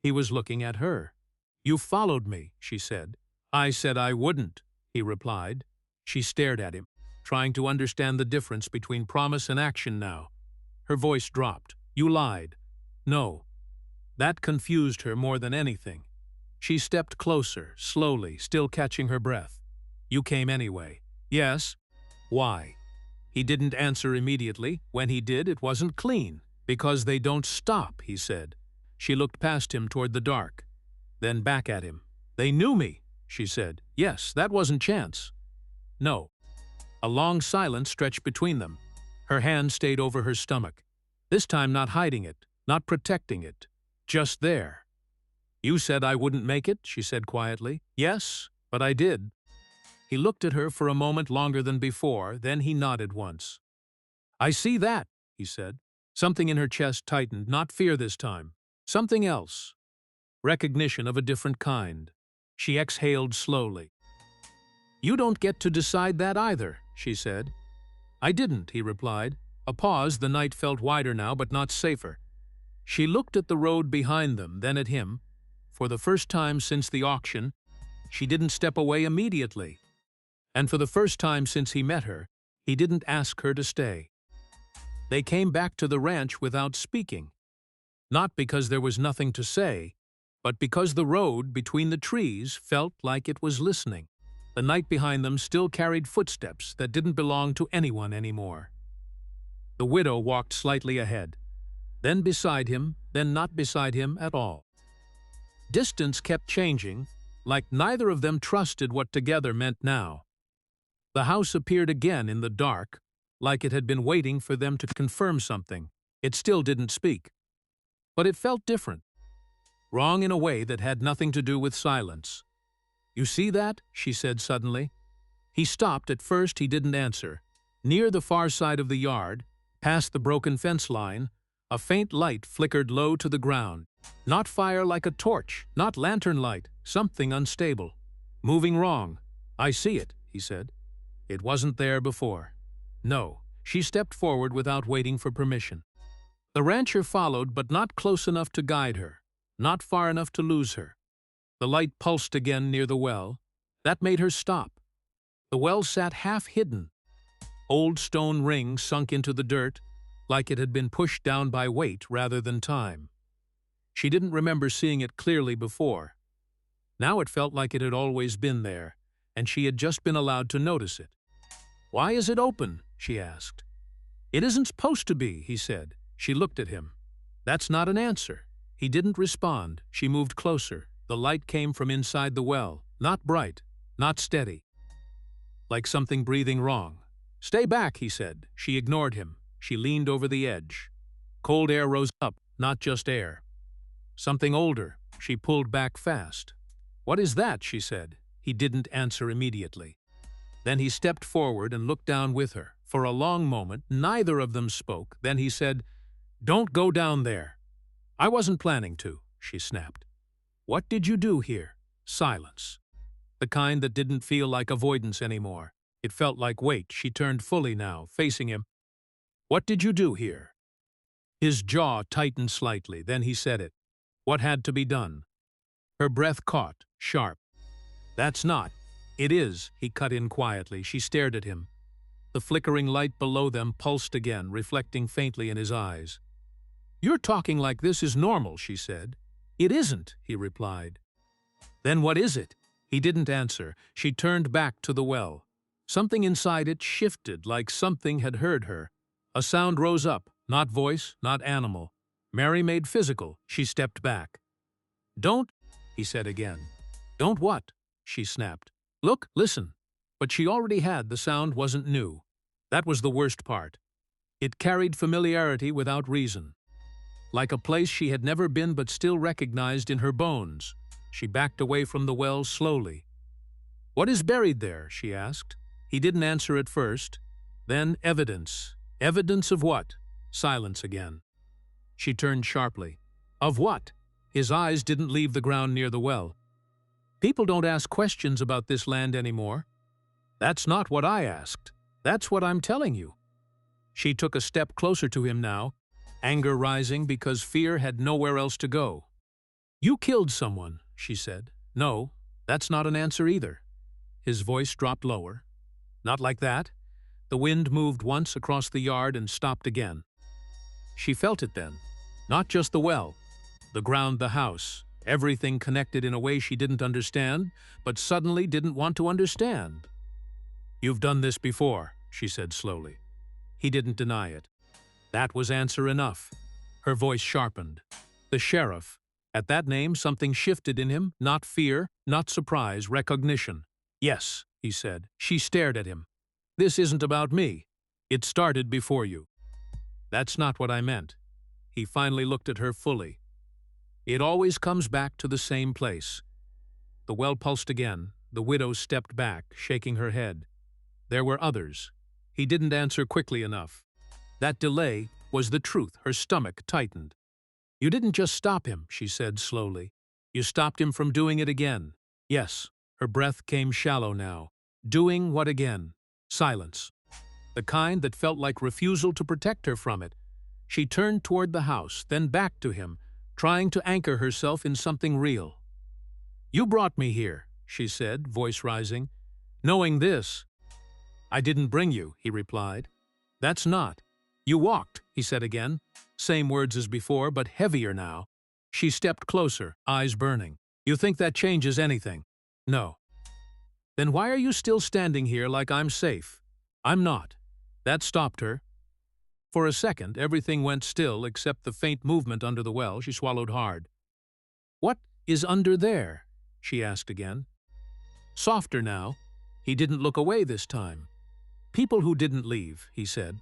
He was looking at her. "You followed me," she said. "I said I wouldn't," he replied. She stared at him, trying to understand the difference between promise and action now. Her voice dropped. "You lied." "No." That confused her more than anything. She stepped closer, slowly, still catching her breath. "You came anyway." "Yes." "Why?" He didn't answer immediately. When he did, it wasn't clean. "Because they don't stop," he said. She looked past him toward the dark, then back at him. "They knew me," she said. "Yes, that wasn't chance." "No." A long silence stretched between them. Her hand stayed over her stomach, this time not hiding it, not protecting it, just there. "You said I wouldn't make it," she said quietly. "Yes, but I did." He looked at her for a moment longer than before, then he nodded once. "I see that," he said. Something in her chest tightened, not fear this time. Something else. Recognition of a different kind. She exhaled slowly. "You don't get to decide that either," she said. "I didn't," he replied. A pause. The night felt wider now, but not safer. She looked at the road behind them, then at him. For the first time since the auction, she didn't step away immediately. And for the first time since he met her, he didn't ask her to stay. They came back to the ranch without speaking. Not because there was nothing to say, but because the road between the trees felt like it was listening. The night behind them still carried footsteps that didn't belong to anyone anymore. The widow walked slightly ahead, then beside him, then not beside him at all. Distance kept changing, like neither of them trusted what together meant now. The house appeared again in the dark, like it had been waiting for them to confirm something. It still didn't speak. But it felt different. Wrong in a way that had nothing to do with silence. "You see that?" she said suddenly. He stopped. At first he didn't answer. Near the far side of the yard, past the broken fence line, a faint light flickered low to the ground. Not fire like a torch, not lantern light, something unstable. "Moving wrong." "I see it," he said. "It wasn't there before." "No." She stepped forward without waiting for permission. The rancher followed, but not close enough to guide her, not far enough to lose her. The light pulsed again near the well. That made her stop. The well sat half hidden. Old stone ring sunk into the dirt, like it had been pushed down by weight rather than time. She didn't remember seeing it clearly before. Now it felt like it had always been there, and she had just been allowed to notice it. "Why is it open?" she asked. "It isn't supposed to be," he said. She looked at him. "That's not an answer." He didn't respond. She moved closer. The light came from inside the well, not bright, not steady. Like something breathing wrong. "Stay back," he said. She ignored him. She leaned over the edge. Cold air rose up, not just air. Something older. She pulled back fast. "What is that?" she said. He didn't answer immediately. Then he stepped forward and looked down with her. For a long moment, neither of them spoke. Then he said, "Don't go down there." "I wasn't planning to," she snapped. "What did you do here?" Silence. The kind that didn't feel like avoidance anymore. It felt like weight. She turned fully now, facing him. "What did you do here?" His jaw tightened slightly. Then he said it. What had to be done? Her breath caught, sharp. "That's not." "It is," he cut in quietly. She stared at him. The flickering light below them pulsed again, reflecting faintly in his eyes. "You're talking like this is normal," she said. "It isn't," he replied. "Then what is it?" He didn't answer. She turned back to the well. Something inside it shifted, like something had heard her. A sound rose up, not voice, not animal. Mary made physical. She stepped back. Don't, he said again. Don't what? She snapped. Look, listen. But she already had. The sound wasn't new. That was the worst part. It carried familiarity without reason. Like a place she had never been but still recognized in her bones. She backed away from the well slowly. What is buried there? She asked. He didn't answer at first. Then evidence. Evidence of what? Silence again. She turned sharply. Of what? His eyes didn't leave the ground near the well. People don't ask questions about this land anymore. That's not what I asked. That's what I'm telling you. She took a step closer to him now, anger rising because fear had nowhere else to go. You killed someone, she said. No, that's not an answer either. His voice dropped lower. Not like that. The wind moved once across the yard and stopped again. She felt it then. Not just the well, the ground, the house, everything connected in a way she didn't understand, but suddenly didn't want to understand. You've done this before, she said slowly. He didn't deny it. That was answer enough. Her voice sharpened. The sheriff. At that name, something shifted in him, not fear, not surprise, recognition. Yes, he said. She stared at him. This isn't about me. It started before you. That's not what I meant. He finally looked at her fully. It always comes back to the same place. The well pulsed again. The widow stepped back, shaking her head. There were others. He didn't answer quickly enough. That delay was the truth. Her stomach tightened. You didn't just stop him, she said slowly. You stopped him from doing it again. Yes, her breath came shallow now. Doing what again? Silence. The kind that felt like refusal to protect her from it. She turned toward the house, then back to him, trying to anchor herself in something real. You brought me here, she said, voice rising. Knowing this. I didn't bring you, he replied. That's not. You walked, he said again. Same words as before, but heavier now. She stepped closer, eyes burning. You think that changes anything? No. Then why are you still standing here like I'm safe? I'm not. That stopped her. For a second, everything went still except the faint movement under the well. She swallowed hard. What is under there? She asked again. Softer now. He didn't look away this time. People who didn't leave, he said.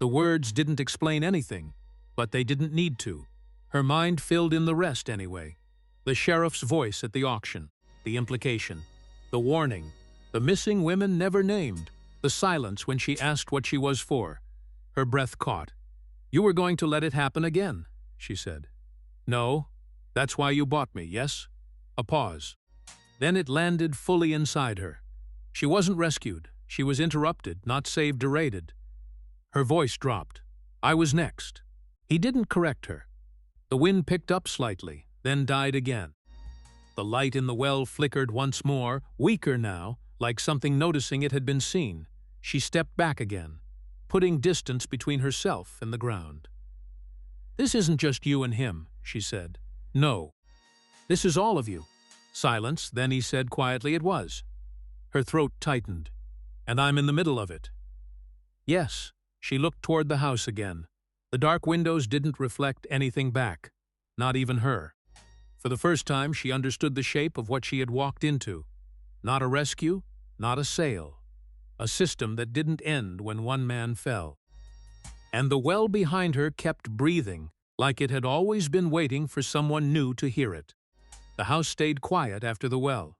The words didn't explain anything, but they didn't need to. Her mind filled in the rest anyway. The sheriff's voice at the auction, the implication, the warning, the missing women never named, the silence when she asked what she was for. Her breath caught. You were going to let it happen again, she said. No, that's why you bought me, yes? A pause. Then it landed fully inside her. She wasn't rescued. She was interrupted, not saved or raided. Her voice dropped. I was next. He didn't correct her. The wind picked up slightly, then died again. The light in the well flickered once more, weaker now, like something noticing it had been seen. She stepped back again, putting distance between herself and the ground. This isn't just you and him, she said. No. This is all of you. Silence, then he said quietly it was. Her throat tightened. And I'm in the middle of it. Yes. She looked toward the house again. The dark windows didn't reflect anything back, not even her. For the first time, she understood the shape of what she had walked into. Not a rescue, not a sale. A system that didn't end when one man fell. And the well behind her kept breathing, like it had always been waiting for someone new to hear it. The house stayed quiet after the well.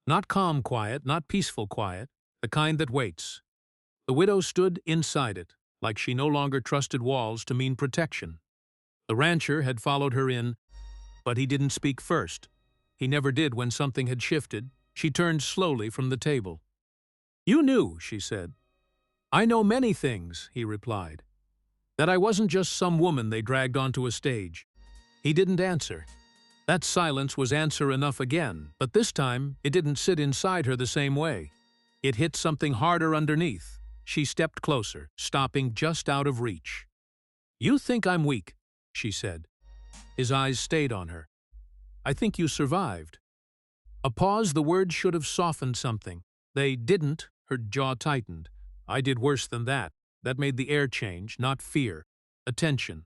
Not calm quiet, not peaceful quiet, the kind that waits. The widow stood inside it, like she no longer trusted walls to mean protection. The rancher had followed her in, but he didn't speak first. He never did when something had shifted. She turned slowly from the table. You knew, she said. I know many things, he replied. That I wasn't just some woman they dragged onto a stage. He didn't answer. That silence was answer enough again, but this time it didn't sit inside her the same way. It hit something harder underneath. She stepped closer, stopping just out of reach. You think I'm weak, she said. His eyes stayed on her. I think you survived. A pause, the words should have softened something. They didn't, her jaw tightened. I did worse than that. That made the air change, not fear. Attention.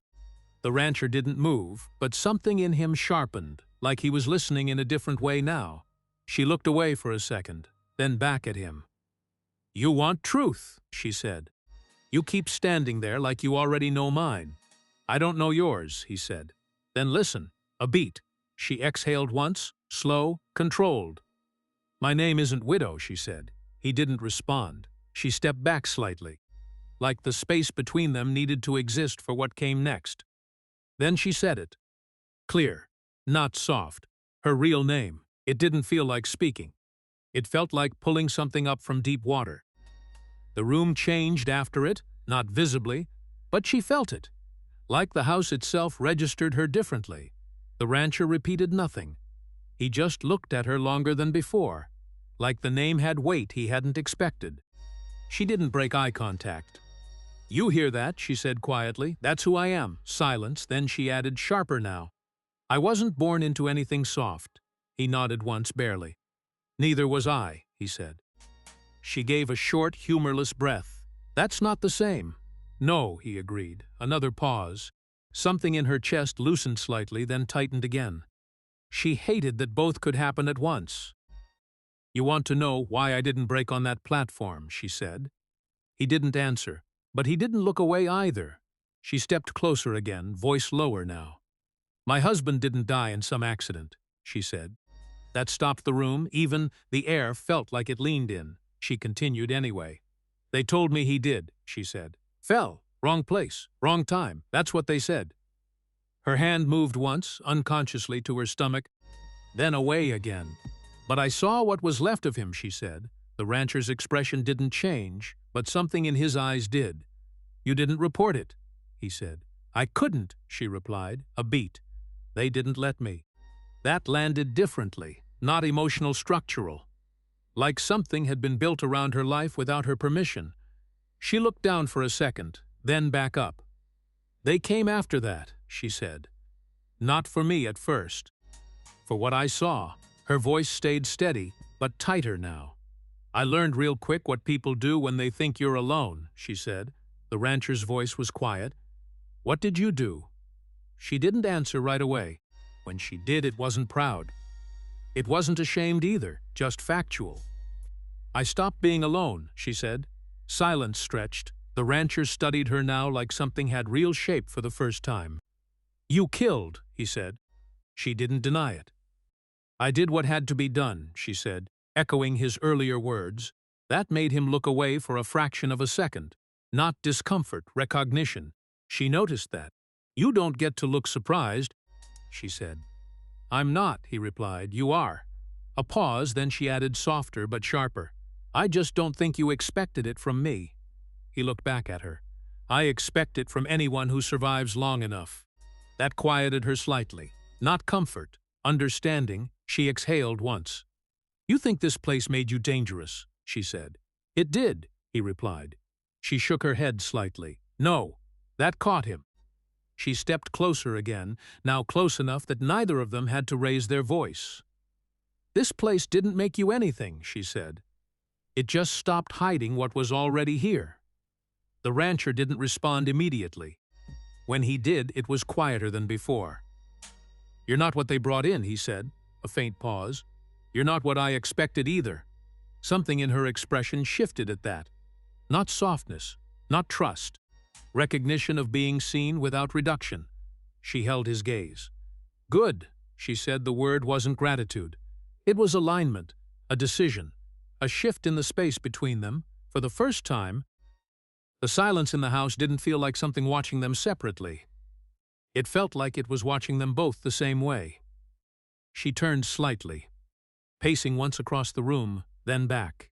The rancher didn't move, but something in him sharpened. like he was listening in a different way now. She looked away for a second, then back at him. "You want truth," she said. "You keep standing there like you already know mine." "I don't know yours," he said. "Then listen, a beat." She exhaled once, slow, controlled. "My name isn't Widow," she said. He didn't respond. She stepped back slightly, like the space between them needed to exist for what came next. Then she said it. Clear, not soft. Her real name. It didn't feel like speaking. It felt like pulling something up from deep water. The room changed after it, not visibly, but she felt it. Like the house itself registered her differently. The rancher repeated nothing. He just looked at her longer than before, like the name had weight he hadn't expected. She didn't break eye contact. "You hear that," she said quietly. "That's who I am." Silence, then she added, sharper now. "I wasn't born into anything soft." He nodded once, barely. "Neither was I," he said. She gave a short, humorless breath. "That's not the same." "No," he agreed. Another pause. Something in her chest loosened slightly, then tightened again. She hated that both could happen at once. "You want to know why I didn't break on that platform," she said. He didn't answer, but he didn't look away either. She stepped closer again, voice lower now. "My husband didn't die in some accident," she said. That stopped the room. Even the air felt like it leaned in. She continued anyway. "They told me he did," she said. "Fell. Wrong place. Wrong time. That's what they said." Her hand moved once, unconsciously, to her stomach, then away again. "But I saw what was left of him," she said. The rancher's expression didn't change, but something in his eyes did. "You didn't report it," he said. "I couldn't," she replied, a beat. "They didn't let me." That landed differently, not emotional, structural. Like something had been built around her life without her permission. She looked down for a second, then back up. "They came after that," she said. "Not for me at first. For what I saw." Her voice stayed steady, but tighter now. "I learned real quick what people do when they think you're alone," she said. The rancher's voice was quiet. "What did you do?" She didn't answer right away. When she did, it wasn't proud. It wasn't ashamed either, just factual. "I stopped being alone," she said. Silence stretched. The rancher studied her now like something had real shape for the first time. "You killed," he said. She didn't deny it. "I did what had to be done," she said, echoing his earlier words. That made him look away for a fraction of a second. Not discomfort, recognition. She noticed that. "You don't get to look surprised," she said. "I'm not," he replied. "You are." A pause, then she added, softer but sharper. "I just don't think you expected it from me." He looked back at her. "I expect it from anyone who survives long enough." That quieted her slightly. Not comfort, understanding. She exhaled once. "You think this place made you dangerous," she said. "It did," he replied. She shook her head slightly. "No." That caught him. She stepped closer again, now close enough that neither of them had to raise their voice. "This place didn't make you anything," she said. "It just stopped hiding what was already here." The rancher didn't respond immediately. When he did, it was quieter than before. "You're not what they brought in," he said, a faint pause. "You're not what I expected either." Something in her expression shifted at that. Not softness, not trust. Recognition of being seen without reduction. She held his gaze. "Good," she said. The word wasn't gratitude. It was alignment, a decision, a shift in the space between them. For the first time, the silence in the house didn't feel like something watching them separately. It felt like it was watching them both the same way. She turned slightly, pacing once across the room, then back.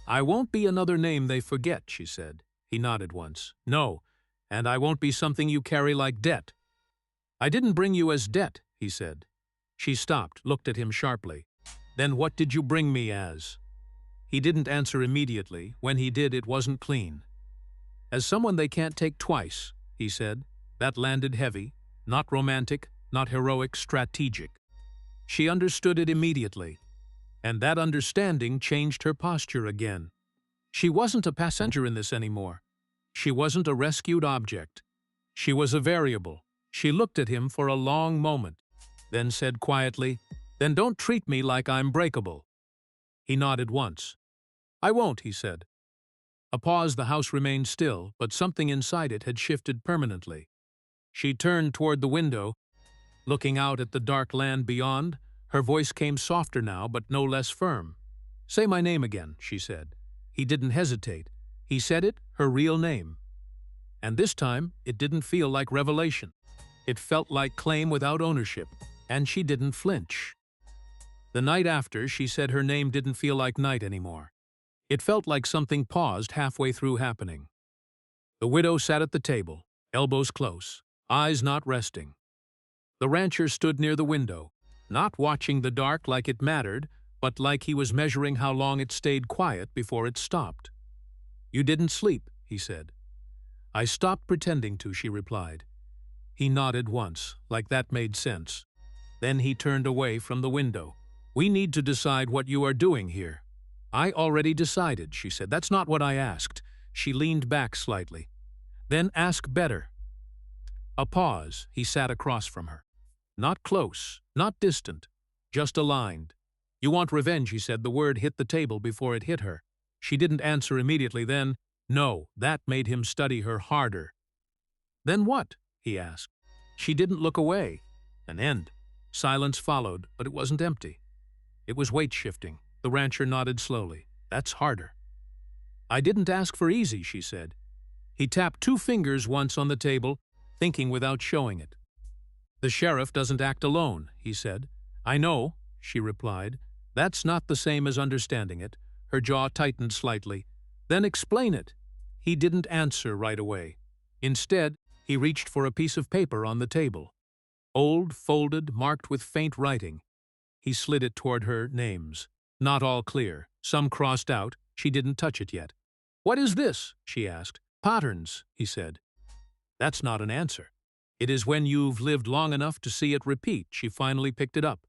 "I won't be another name they forget," she said. He nodded once. "No, and I won't be something you carry like debt." "I didn't bring you as debt," he said. She stopped, looked at him sharply. "Then what did you bring me as?" He didn't answer immediately. When he did, it wasn't clean. "As someone they can't take twice," he said. That landed heavy. Not romantic, not heroic, strategic. She understood it immediately. And that understanding changed her posture again. She wasn't a passenger in this anymore. She wasn't a rescued object. She was a variable. She looked at him for a long moment. then said quietly, "Then don't treat me like I'm breakable." He nodded once. "I won't," he said. A pause. The house remained still, but something inside it had shifted permanently. She turned toward the window, looking out at the dark land beyond. Her voice came softer now, but no less firm. "Say my name again," she said. He didn't hesitate. He said it, her real name. And this time, it didn't feel like revelation. It felt like claim without ownership, and she didn't flinch. The night after, she said her name didn't feel like night anymore. It felt like something paused halfway through happening. The widow sat at the table, elbows close, eyes not resting. The rancher stood near the window, not watching the dark like it mattered, but like he was measuring how long it stayed quiet before it stopped. "You didn't sleep," he said. "I stopped pretending to," she replied. He nodded once, like that made sense. Then he turned away from the window. "We need to decide what you are doing here." "I already decided," she said. "That's not what I asked." She leaned back slightly. "Then ask better." A pause. He sat across from her. Not close, not distant, just aligned. "You want revenge," he said. The word hit the table before it hit her. She didn't answer immediately. Then, no, that made him study her harder. "Then what?" he asked. She didn't look away. An end. Silence followed, but it wasn't empty. It was weight shifting. The rancher nodded slowly. "That's harder." "I didn't ask for easy," she said. He tapped 2 fingers once on the table, thinking without showing it. "The sheriff doesn't act alone," he said. "I know," she replied. "That's not the same as understanding it." Her jaw tightened slightly. "Then explain it." He didn't answer right away. Instead, he reached for a piece of paper on the table. Old, folded, marked with faint writing. He slid it toward her. Names. Not all clear. Some crossed out. She didn't touch it yet. "What is this?" she asked. "Patterns," he said. "That's not an answer. It is when you've lived long enough to see it repeat." She finally picked it up.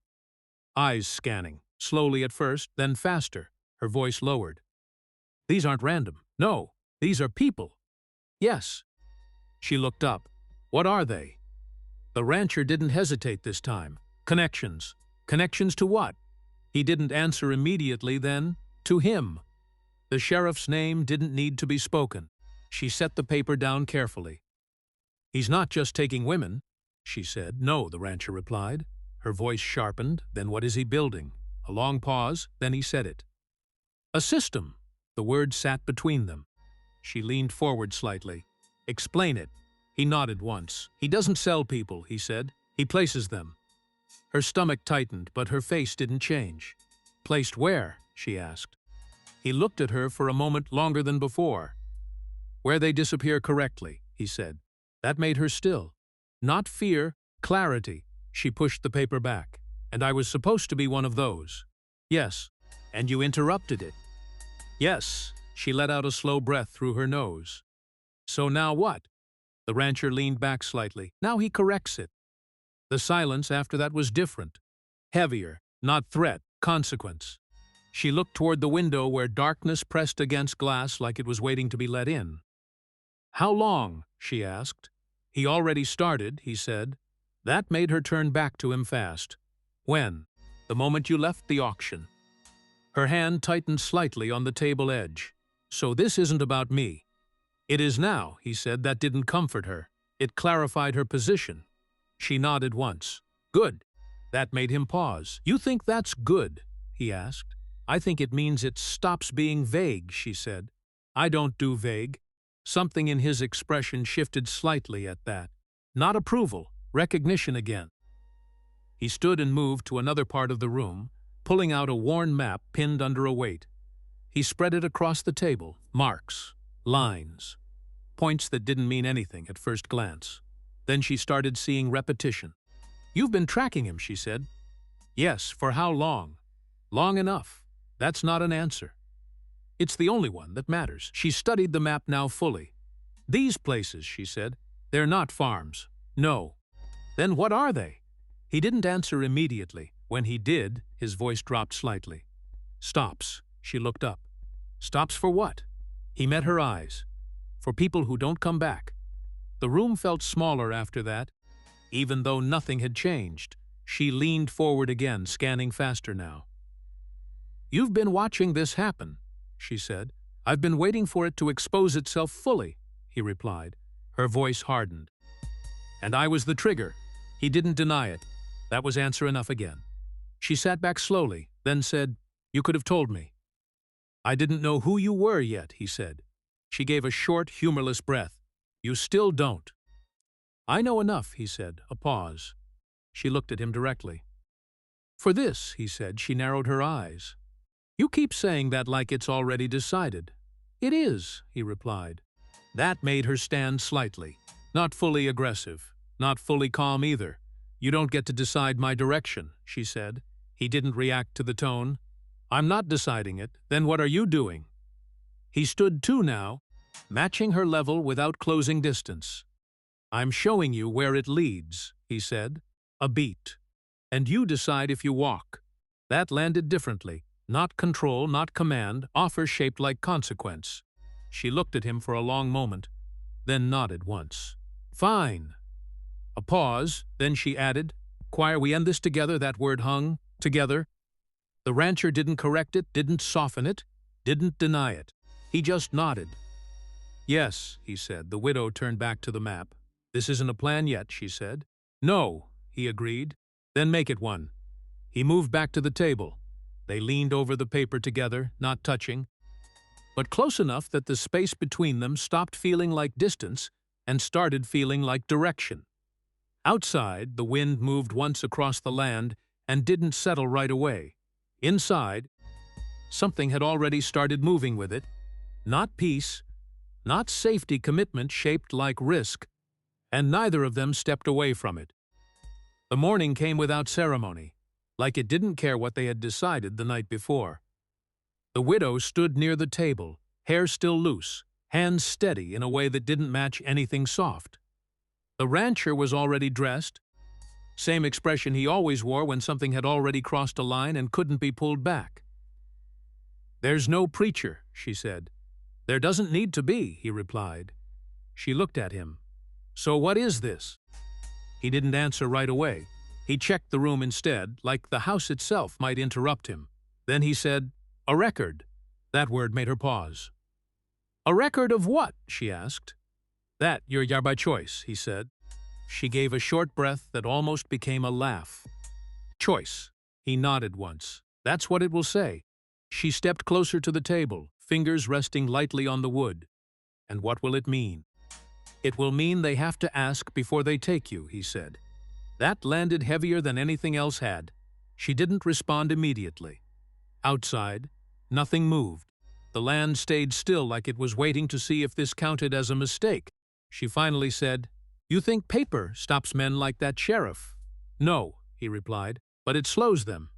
Eyes scanning, slowly at first, then faster. Her voice lowered. "These aren't random. No, these are people." "Yes." She looked up. "What are they?" The rancher didn't hesitate this time. "Connections." "Connections to what?" He didn't answer immediately. Then, to him. The sheriff's name didn't need to be spoken. She set the paper down carefully. "He's not just taking women," she said. "No," the rancher replied. Her voice sharpened. "Then what is he building?" A long pause, then he said it. "A system." The word sat between them. She leaned forward slightly. "Explain it." He nodded once. "He doesn't sell people," he said. "He places them." Her stomach tightened, but her face didn't change. "Placed where?" she asked. He looked at her for a moment, longer than before. "Where they disappear correctly," he said. That made her still. Not fear, clarity. She pushed the paper back. "And I was supposed to be one of those." "Yes." "And you interrupted it." "Yes." She let out a slow breath through her nose. "So now what?" The rancher leaned back slightly. "Now he corrects it." The silence after that was different. Heavier, not threat, consequence. She looked toward the window where darkness pressed against glass like it was waiting to be let in. "How long?" she asked. "He already started," he said. That made her turn back to him fast. "When?" "The moment you left the auction." Her hand tightened slightly on the table edge. "So this isn't about me." "It is now," he said. That didn't comfort her. It clarified her position. She nodded once. "Good." That made him pause. "You think that's good?" he asked. "I think it means it stops being vague," she said. "I don't do vague." Something in his expression shifted slightly at that. Not approval, recognition again. He stood and moved to another part of the room, pulling out a worn map pinned under a weight. He spread it across the table. Marks, lines, points that didn't mean anything at first glance. Then she started seeing repetition. "You've been tracking him," she said. "Yes, for how long?" "Long enough." That's not an answer. It's the only one that matters. She studied the map now fully. "These places," she said, "they're not farms." "No." "Then what are they?" He didn't answer immediately. When he did, his voice dropped slightly. "Stops." She looked up. "Stops for what?" He met her eyes. "For people who don't come back." The room felt smaller after that, even though nothing had changed. She leaned forward again, scanning faster now. "You've been watching this happen," she said. "I've been waiting for it to expose itself fully," he replied. Her voice hardened. "And I was the trigger." He didn't deny it. That was answer enough again. She sat back slowly, then said, "You could have told me." "I didn't know who you were yet," he said. She gave a short, humorless breath. "You still don't." "I know enough," he said, a pause. She looked at him directly. "For this," he said, she narrowed her eyes. "You keep saying that like it's already decided." "It is," he replied. That made her stand slightly. Not fully aggressive, not fully calm either. "You don't get to decide my direction," she said. He didn't react to the tone. "I'm not deciding it. Then what are you doing?" He stood too now, matching her level without closing distance. "I'm showing you where it leads," he said. "A beat. And you decide if you walk." That landed differently. Not control, not command, offer shaped like consequence. She looked at him for a long moment, then nodded once. "Fine." A pause, then she added, "Choir, we end this together," that word hung. Together. The rancher didn't correct it, didn't soften it, didn't deny it. He just nodded. "Yes," he said. The widow turned back to the map. "This isn't a plan yet," she said. "No," he agreed. "Then make it one." He moved back to the table. They leaned over the paper together, not touching, but close enough that the space between them stopped feeling like distance and started feeling like direction. Outside, the wind moved once across the land and didn't settle right away. Inside, something had already started moving with it. Not peace, not safety, commitment shaped like risk, and neither of them stepped away from it. The morning came without ceremony, like it didn't care what they had decided the night before. The widow stood near the table, hair still loose, hands steady in a way that didn't match anything soft. The rancher was already dressed, same expression he always wore when something had already crossed a line and couldn't be pulled back. "There's no preacher," she said. "There doesn't need to be," he replied. She looked at him. "So what is this?" He didn't answer right away. He checked the room instead, like the house itself might interrupt him. Then he said, "A record." That word made her pause. "A record of what?" she asked. "That you're by choice," he said. She gave a short breath that almost became a laugh. "Choice." He nodded once. "That's what it will say." She stepped closer to the table, fingers resting lightly on the wood. "And what will it mean?" "It will mean they have to ask before they take you," he said. That landed heavier than anything else had. She didn't respond immediately. Outside, nothing moved. The land stayed still, like it was waiting to see if this counted as a mistake. She finally said, "You think paper stops men like that sheriff?" "No," he replied, "but it slows them."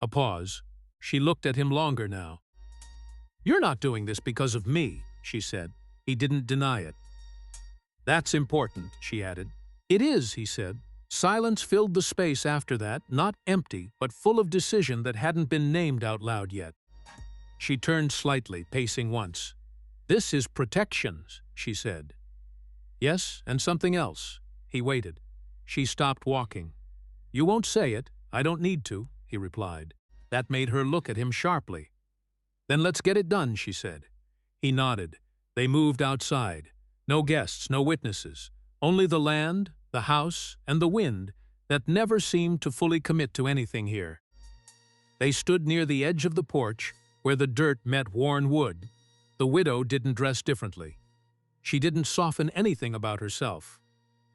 A pause. She looked at him longer now. "You're not doing this because of me," she said. He didn't deny it. "That's important," she added. "It is," he said. Silence filled the space after that, not empty, but full of decision that hadn't been named out loud yet. She turned slightly, pacing once. "This is protection," she said. "Yes, and something else." He waited. She stopped walking. "You won't say it. I don't need to," he replied. That made her look at him sharply. "Then let's get it done," she said. He nodded. They moved outside. No guests, no witnesses. Only the land, the house, and the wind that never seemed to fully commit to anything here. They stood near the edge of the porch, where the dirt met worn wood. The widow didn't dress differently. She didn't soften anything about herself.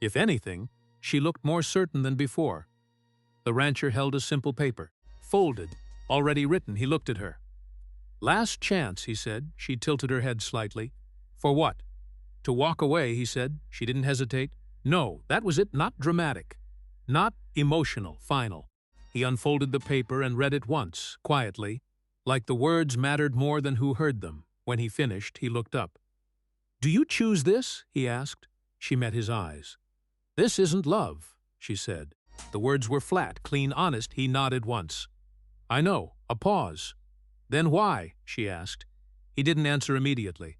If anything, she looked more certain than before. The rancher held a simple paper, folded, already written. He looked at her. "Last chance," he said. She tilted her head slightly. "For what?" "To walk away," he said. She didn't hesitate. No, that was it, not dramatic. Not emotional, final. He unfolded the paper and read it once, quietly, like the words mattered more than who heard them. When he finished, he looked up. "Do you choose this?" he asked. She met his eyes. "This isn't love," she said. The words were flat, clean, honest. He nodded once. "I know." A pause. "Then why?" she asked. He didn't answer immediately.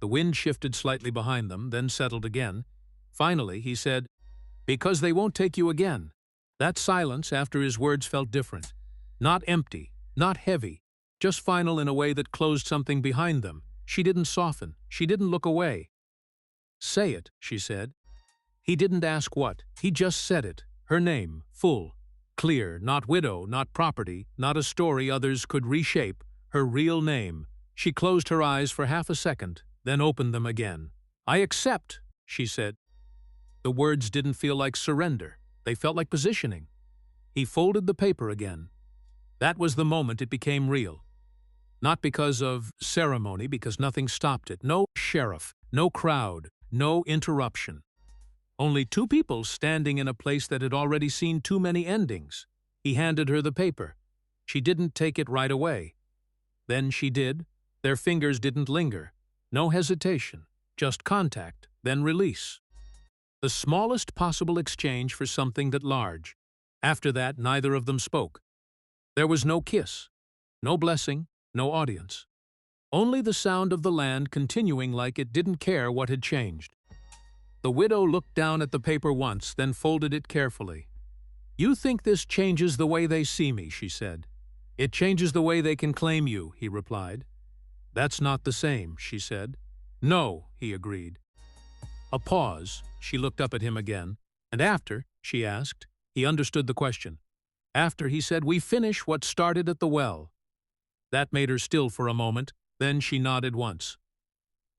The wind shifted slightly behind them, then settled again. Finally, he said, "Because they won't take you again." That silence after his words felt different. Not empty, not heavy, just final in a way that closed something behind them. She didn't soften. She didn't look away. "Say it," she said. He didn't ask what. He just said it. Her name, full, clear, not widow, not property, not a story others could reshape. Her real name. She closed her eyes for half a second, then opened them again. "I accept," she said. The words didn't feel like surrender. They felt like positioning. He folded the paper again. That was the moment it became real. Not because of ceremony, because nothing stopped it. No sheriff, no crowd, no interruption. Only two people standing in a place that had already seen too many endings. He handed her the paper. She didn't take it right away. Then she did. Their fingers didn't linger. No hesitation. Just contact, then release. The smallest possible exchange for something that large. After that, neither of them spoke. There was no kiss, no blessing, no audience. Only the sound of the land continuing like it didn't care what had changed. The widow looked down at the paper once, then folded it carefully. "You think this changes the way they see me," she said. "It changes the way they can claim you," he replied. "That's not the same," she said. "No," he agreed. A pause. She looked up at him again. "And after?" she asked. He understood the question. "After," he said, "we finish what started at the well." That made her still for a moment. Then she nodded once.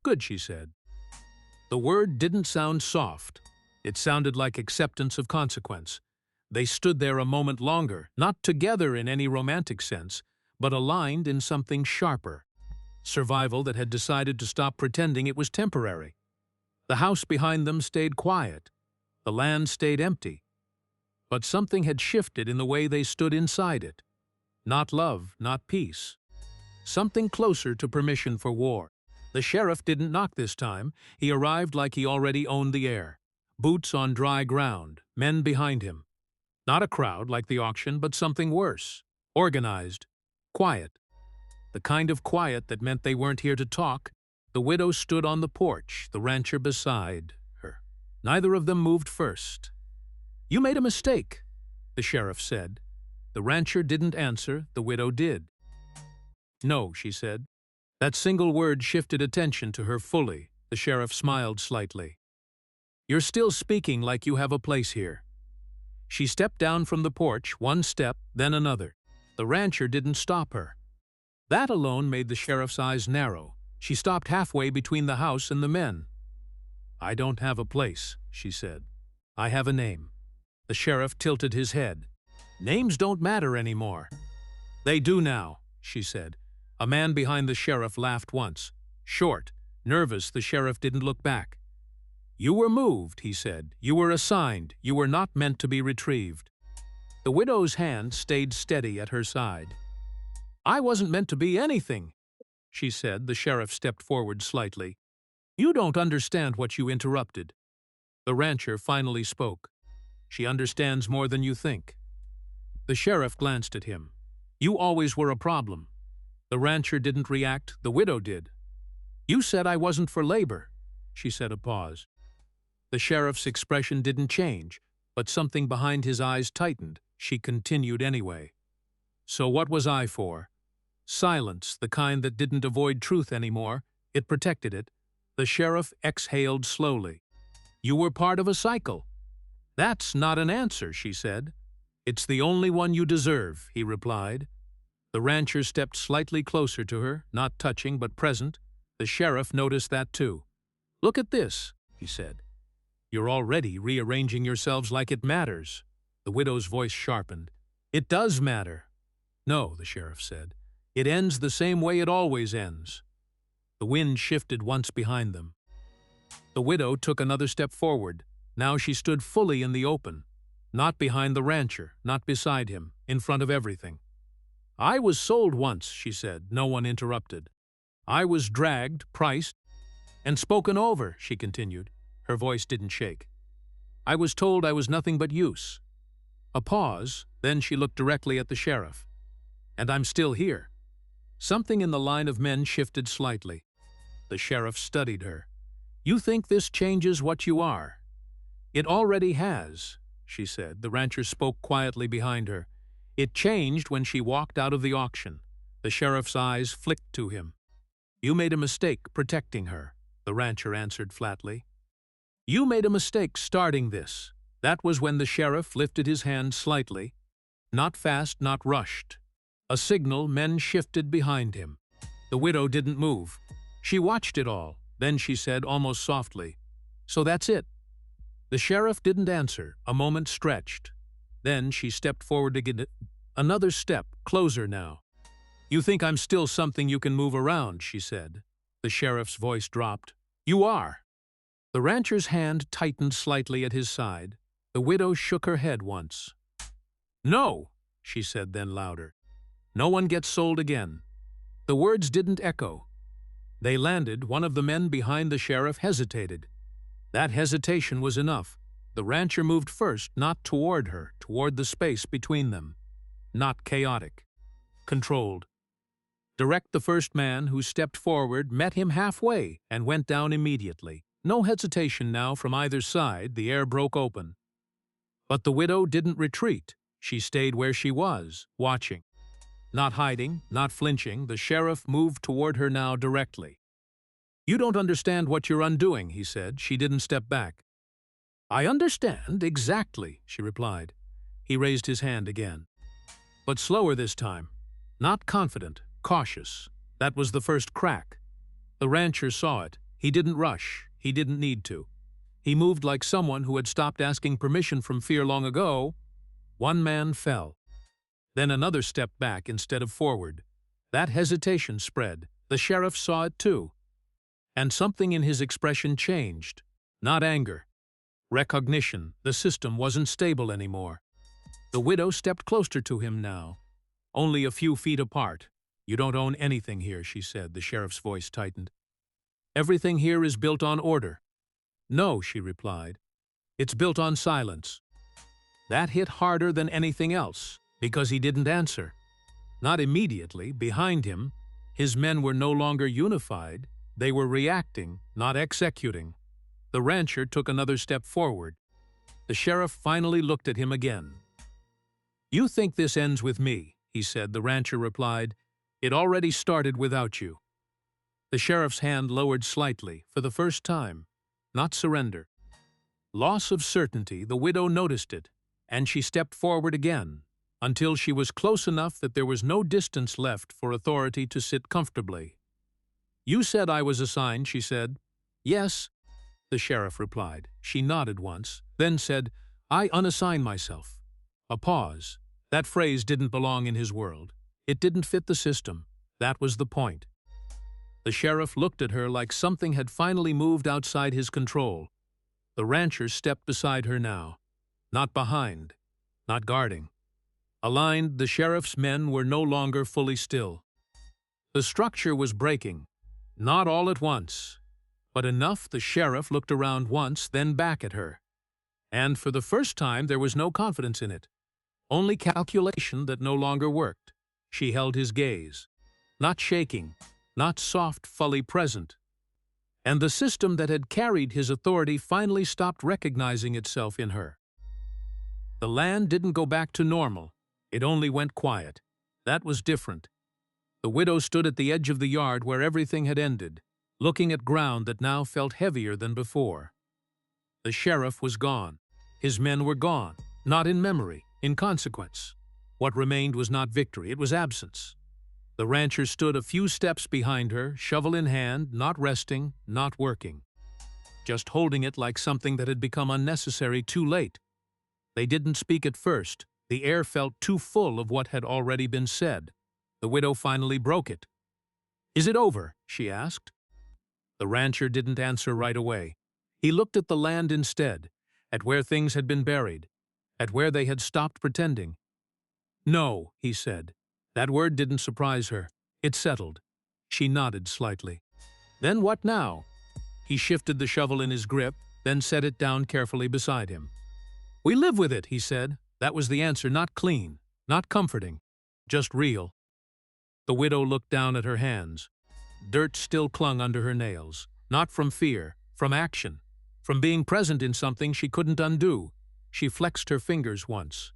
"Good," she said. The word didn't sound soft. It sounded like acceptance of consequence. They stood there a moment longer, not together in any romantic sense, but aligned in something sharper. Survival that had decided to stop pretending it was temporary. The house behind them stayed quiet. The land stayed empty. But something had shifted in the way they stood inside it. Not love, not peace. Something closer to permission for war. The sheriff didn't knock this time. He arrived like he already owned the air. Boots on dry ground, men behind him. Not a crowd like the auction, but something worse. Organized. Quiet. The kind of quiet that meant they weren't here to talk. The widow stood on the porch, the rancher beside her. Neither of them moved first. "You made a mistake," the sheriff said. The rancher didn't answer, the widow did. "No," she said. That single word shifted attention to her fully. The sheriff smiled slightly. "You're still speaking like you have a place here." She stepped down from the porch, one step, then another. The rancher didn't stop her. That alone made the sheriff's eyes narrow. She stopped halfway between the house and the men. "I don't have a place," she said. "I have a name." The sheriff tilted his head. "Names don't matter anymore." "They do now," she said. A man behind the sheriff laughed once. Short, nervous, the sheriff didn't look back. "You were moved," he said. "You were assigned. You were not meant to be retrieved." The widow's hand stayed steady at her side. "I wasn't meant to be anything," she said. The sheriff stepped forward slightly. "You don't understand what you interrupted." The rancher finally spoke. "She understands more than you think." The sheriff glanced at him. "You always were a problem." The rancher didn't react. The widow did. "You said I wasn't for labor," she said. A pause. The sheriff's expression didn't change, but something behind his eyes tightened. She continued anyway. "So what was I for?" Silence, the kind that didn't avoid truth anymore. It protected it. The sheriff exhaled slowly. "You were part of a cycle." "That's not an answer," she said. "It's the only one you deserve," he replied. The rancher stepped slightly closer to her, not touching but present. The sheriff noticed that too. "Look at this," he said. "You're already rearranging yourselves like it matters." The widow's voice sharpened. "It does matter." "No," the sheriff said. "It ends the same way it always ends." The wind shifted once behind them. The widow took another step forward. Now she stood fully in the open. Not behind the rancher, not beside him, in front of everything. "I was sold once," she said. No one interrupted. "I was dragged, priced, and spoken over," she continued. Her voice didn't shake. "I was told I was nothing but use." A pause, then she looked directly at the sheriff. "And I'm still here." Something in the line of men shifted slightly. The sheriff studied her. "You think this changes what you are?" "It already has." she said. The rancher spoke quietly behind her. It changed when she walked out of the auction. The sheriff's eyes flicked to him. You made a mistake protecting her, the rancher answered flatly. You made a mistake starting this. That was when the sheriff lifted his hand slightly. Not fast, not rushed. A signal, men shifted behind him. The widow didn't move. She watched it all. Then she said almost softly, So that's it. The sheriff didn't answer. A moment stretched. Then she stepped forward again. Another step, closer now. You think I'm still something you can move around, she said. The sheriff's voice dropped. You are. The rancher's hand tightened slightly at his side. The widow shook her head once. No, she said then louder. No one gets sold again. The words didn't echo. They landed. One of the men behind the sheriff hesitated. That hesitation was enough. The rancher moved first, not toward her, toward the space between them. Not chaotic. Controlled. Direct. The first man, who stepped forward, met him halfway and went down immediately. No hesitation now from either side. The air broke open. But the widow didn't retreat. She stayed where she was, watching. Not hiding, not flinching, the sheriff moved toward her now directly. You don't understand what you're undoing, he said. She didn't step back. I understand, exactly, she replied. He raised his hand again. But slower this time. Not confident, cautious. That was the first crack. The rancher saw it. He didn't rush. He didn't need to. He moved like someone who had stopped asking permission from fear long ago. One man fell. Then another stepped back instead of forward. That hesitation spread. The sheriff saw it too. And something in his expression changed. Not anger. Recognition. The system wasn't stable anymore. The widow stepped closer to him now. Only a few feet apart. You don't own anything here, she said. The sheriff's voice tightened. Everything here is built on order. No, she replied. It's built on silence. That hit harder than anything else, because he didn't answer. Not immediately. Behind him, his men were no longer unified. They were reacting, not executing. The rancher took another step forward. The sheriff finally looked at him again. You think this ends with me, he said. The rancher replied. It already started without you. The sheriff's hand lowered slightly, for the first time. Not surrender. Loss of certainty. The widow noticed it, and she stepped forward again, until she was close enough that there was no distance left for authority to sit comfortably. You said I was assigned, she said. Yes, the sheriff replied. She nodded once, then said, I unassign myself. A pause. That phrase didn't belong in his world. It didn't fit the system. That was the point. The sheriff looked at her like something had finally moved outside his control. The rancher stepped beside her now. Not behind. Not guarding. Aligned, the sheriff's men were no longer fully still. The structure was breaking. Not all at once, but enough. The sheriff looked around once, then back at her. And for the first time there was no confidence in it. Only calculation that no longer worked. She held his gaze. Not shaking, not soft, fully present. And the system that had carried his authority finally stopped recognizing itself in her. The land didn't go back to normal. It only went quiet. That was different. The widow stood at the edge of the yard where everything had ended, looking at ground that now felt heavier than before. The sheriff was gone. His men were gone, not in memory, in consequence. What remained was not victory, it was absence. The rancher stood a few steps behind her, shovel in hand, not resting, not working. Just holding it like something that had become unnecessary too late. They didn't speak at first. The air felt too full of what had already been said. The widow finally broke it. Is it over? She asked. The rancher didn't answer right away. He looked at the land instead, at where things had been buried, at where they had stopped pretending. No, he said. That word didn't surprise her. It settled. She nodded slightly. Then what now? He shifted the shovel in his grip, then set it down carefully beside him. We live with it, he said. That was the answer, not clean, not comforting, just real. The widow looked down at her hands. Dirt still clung under her nails, not from fear, from action, from being present in something she couldn't undo. She flexed her fingers once.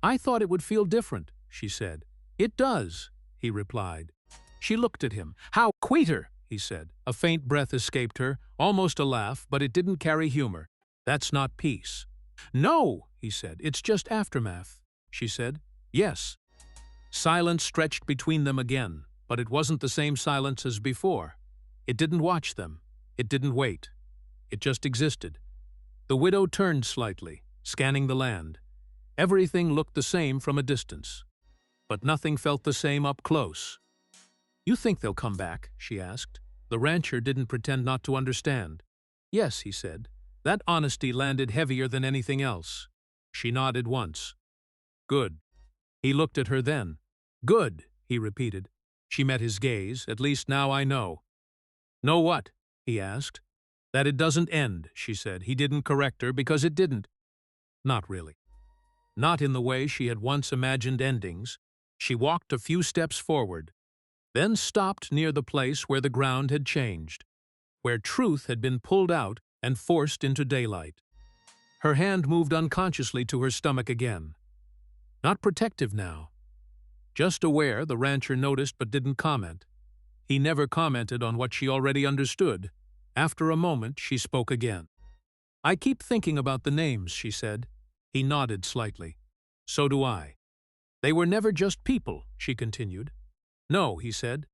"I thought it would feel different," she said. "It does," he replied. She looked at him. "How queeter," he said. A faint breath escaped her, almost a laugh, but it didn't carry humor. "That's not peace." "No," he said. "It's just aftermath." She said, "Yes." Silence stretched between them again, but it wasn't the same silence as before. It didn't watch them. It didn't wait. It just existed. The widow turned slightly, scanning the land. Everything looked the same from a distance, but nothing felt the same up close. "You think they'll come back?" she asked. The rancher didn't pretend not to understand. "Yes," he said. That honesty landed heavier than anything else. She nodded once. "Good." He looked at her then. "Good," he repeated. She met his gaze. "At least now I know." "Know what?" he asked. "That it doesn't end," she said. He didn't correct her because it didn't. Not really. Not in the way she had once imagined endings. She walked a few steps forward, then stopped near the place where the ground had changed, where truth had been pulled out and forced into daylight. Her hand moved unconsciously to her stomach again. Not protective now. Just aware, the rancher noticed but didn't comment. He never commented on what she already understood. After a moment, she spoke again. "I keep thinking about the names," she said. He nodded slightly. "So do I." "They were never just people," she continued. "No," he said.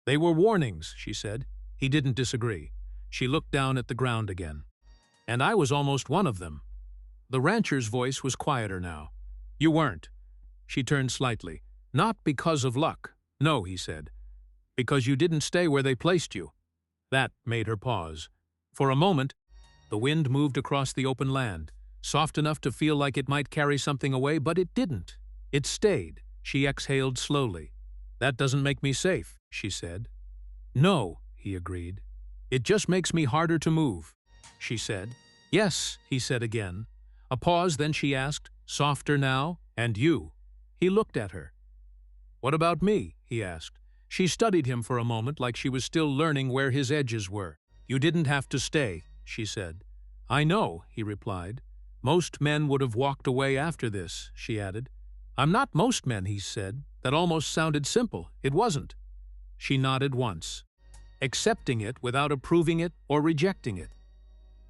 "They were warnings," she said. He didn't disagree. She looked down at the ground again. "And I was almost one of them." The rancher's voice was quieter now. "You weren't." She turned slightly. "Not because of luck. No," he said. "Because you didn't stay where they placed you." That made her pause. For a moment, the wind moved across the open land, soft enough to feel like it might carry something away, but it didn't. It stayed. She exhaled slowly. "That doesn't make me safe," she said. "No," he agreed. "It just makes me harder to move," she said. "Yes," he said again. A pause, then she asked, softer now, "And you?" He looked at her. "What about me?" he asked. She studied him for a moment like she was still learning where his edges were. "You didn't have to stay," she said. "I know," he replied. "Most men would have walked away after this," she added. "I'm not most men," he said. That almost sounded simple. It wasn't. She nodded once, accepting it without approving it or rejecting it.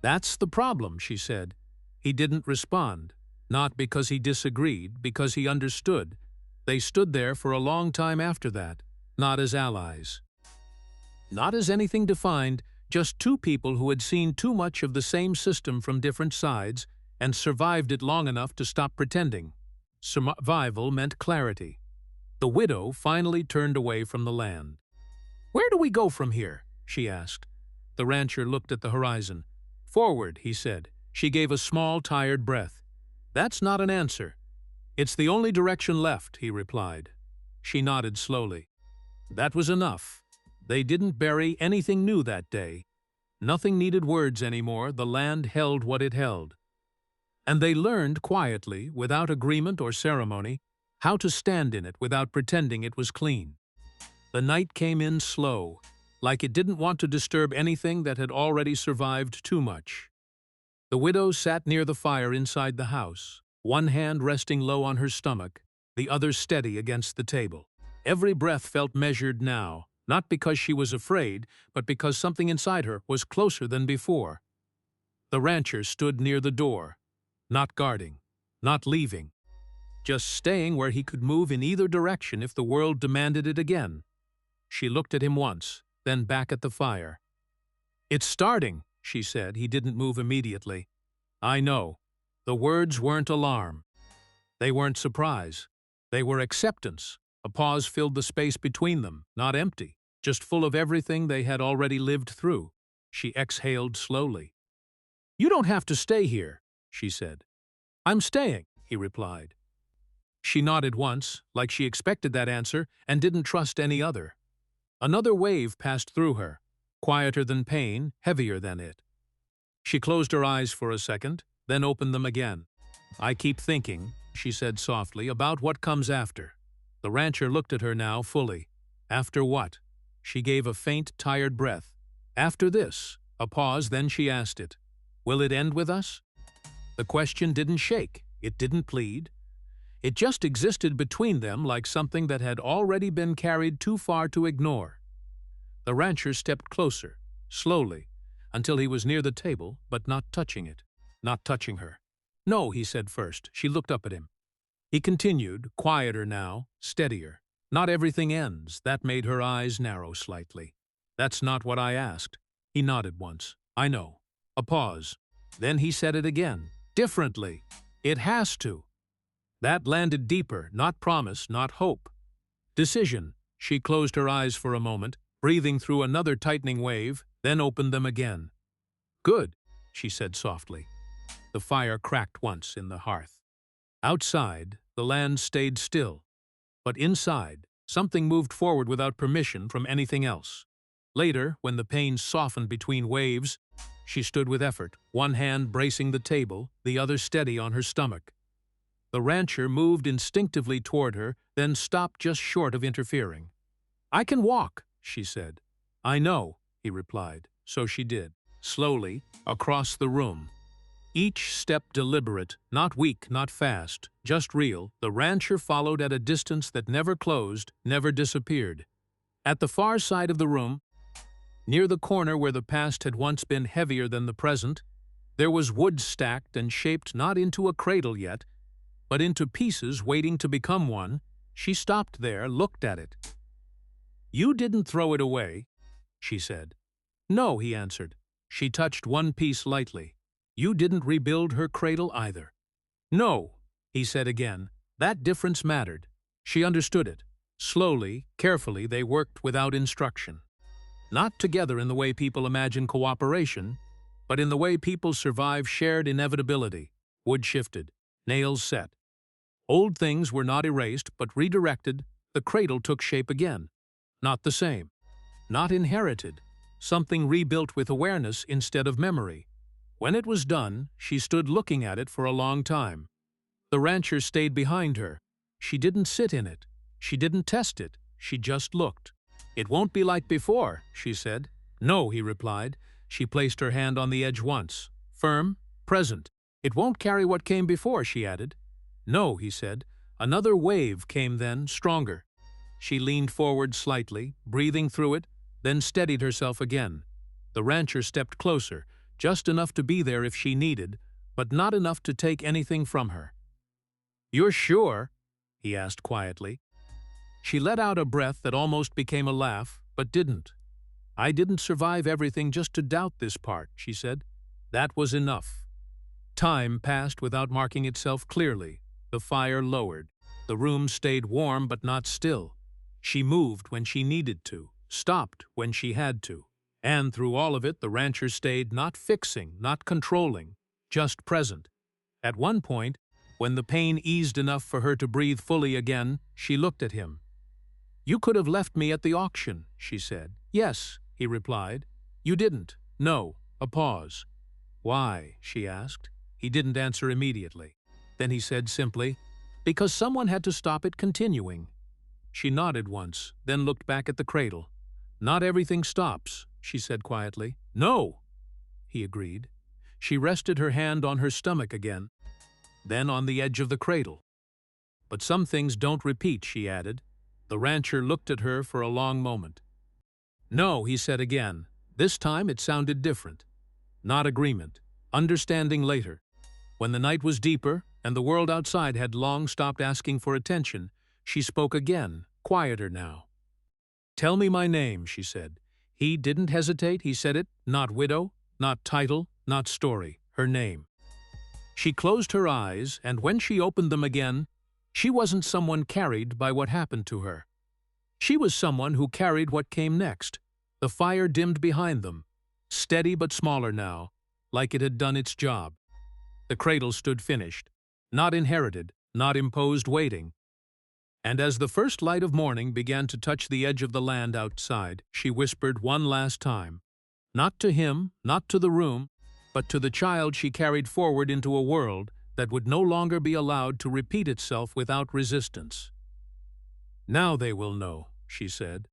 "That's the problem," she said. He didn't respond, not because he disagreed, because he understood. They stood there for a long time after that, not as allies, not as anything defined, just two people who had seen too much of the same system from different sides and survived it long enough to stop pretending. Survival meant clarity. The widow finally turned away from the land. "Where do we go from here?" she asked. The rancher looked at the horizon. "Forward," he said. She gave a small, tired breath. "That's not an answer." "It's the only direction left," he replied. She nodded slowly. That was enough. They didn't bury anything new that day. Nothing needed words anymore. The land held what it held. And they learned quietly, without agreement or ceremony, how to stand in it without pretending it was clean. The night came in slow, like it didn't want to disturb anything that had already survived too much. The widow sat near the fire inside the house, one hand resting low on her stomach, the other steady against the table. Every breath felt measured now, not because she was afraid, but because something inside her was closer than before. The rancher stood near the door, not guarding, not leaving, just staying where he could move in either direction if the world demanded it again. She looked at him once, then back at the fire. "It's starting," she said. He didn't move immediately. "I know." The words weren't alarm. They weren't surprise. They were acceptance. A pause filled the space between them, not empty, just full of everything they had already lived through. She exhaled slowly. "You don't have to stay here," she said. "I'm staying," he replied. She nodded once, like she expected that answer and didn't trust any other. Another wave passed through her, quieter than pain, heavier than it. She closed her eyes for a second, then opened them again. "I keep thinking," she said softly, "about what comes after." The rancher looked at her now fully. "After what?" She gave a faint, tired breath. "After this." A pause, then she asked it. "Will it end with us?" The question didn't shake. It didn't plead. It just existed between them like something that had already been carried too far to ignore. The rancher stepped closer, slowly, until he was near the table, but not touching it, not touching her. "No," he said first. She looked up at him. He continued, quieter now, steadier. "Not everything ends." That made her eyes narrow slightly. "That's not what I asked." He nodded once. "I know." A pause. Then he said it again, differently. "It has to." That landed deeper, not promise, not hope. Decision. She closed her eyes for a moment, breathing through another tightening wave, then opened them again. "Good," she said softly. The fire cracked once in the hearth. Outside, the land stayed still. But inside, something moved forward without permission from anything else. Later, when the pain softened between waves, she stood with effort, one hand bracing the table, the other steady on her stomach. The rancher moved instinctively toward her, then stopped just short of interfering. "I can walk," she said. "I know," he replied. So she did, slowly, across the room. Each step deliberate, not weak, not fast, just real, the rancher followed at a distance that never closed, never disappeared. At the far side of the room, near the corner where the past had once been heavier than the present, there was wood stacked and shaped not into a cradle yet, but into pieces waiting to become one. She stopped there, looked at it. "You didn't throw it away," she said. "No," he answered. She touched one piece lightly. "You didn't rebuild her cradle either." "No," he said again. That difference mattered. She understood it. Slowly, carefully, they worked without instruction. Not together in the way people imagine cooperation, but in the way people survive shared inevitability. Wood shifted, nails set. Old things were not erased, but redirected. The cradle took shape again. Not the same. Not inherited. Something rebuilt with awareness instead of memory. When it was done, she stood looking at it for a long time. The rancher stayed behind her. She didn't sit in it. She didn't test it. She just looked. "It won't be like before," she said. "No," he replied. She placed her hand on the edge once. Firm, present. "It won't carry what came before," she added. "No," he said. Another wave came then, stronger. She leaned forward slightly, breathing through it, then steadied herself again. The rancher stepped closer, just enough to be there if she needed, but not enough to take anything from her. "You're sure?" he asked quietly. She let out a breath that almost became a laugh, but didn't. "I didn't survive everything just to doubt this part," she said. That was enough. Time passed without marking itself clearly. The fire lowered. The room stayed warm but not still. She moved when she needed to, stopped when she had to. And through all of it, the rancher stayed not fixing, not controlling, just present. At one point, when the pain eased enough for her to breathe fully again, she looked at him. "You could have left me at the auction," she said. "Yes," he replied. "You didn't." "No." A pause. "Why?" she asked. He didn't answer immediately. Then he said simply, "Because someone had to stop it continuing." She nodded once, then looked back at the cradle. "Not everything stops," she said quietly. "No," he agreed. She rested her hand on her stomach again, then on the edge of the cradle. "But some things don't repeat," she added. The rancher looked at her for a long moment. "No," he said again. This time it sounded different. Not agreement. Understanding later. When the night was deeper, and the world outside had long stopped asking for attention, she spoke again, quieter now. "Tell me my name," she said. He didn't hesitate, he said it, not widow, not title, not story, her name. She closed her eyes, and when she opened them again, she wasn't someone carried by what happened to her. She was someone who carried what came next. The fire dimmed behind them, steady but smaller now, like it had done its job. The cradle stood finished, not inherited, not imposed, waiting. And as the first light of morning began to touch the edge of the land outside, she whispered one last time, not to him, not to the room, but to the child she carried forward into a world that would no longer be allowed to repeat itself without resistance. "Now they will know," she said.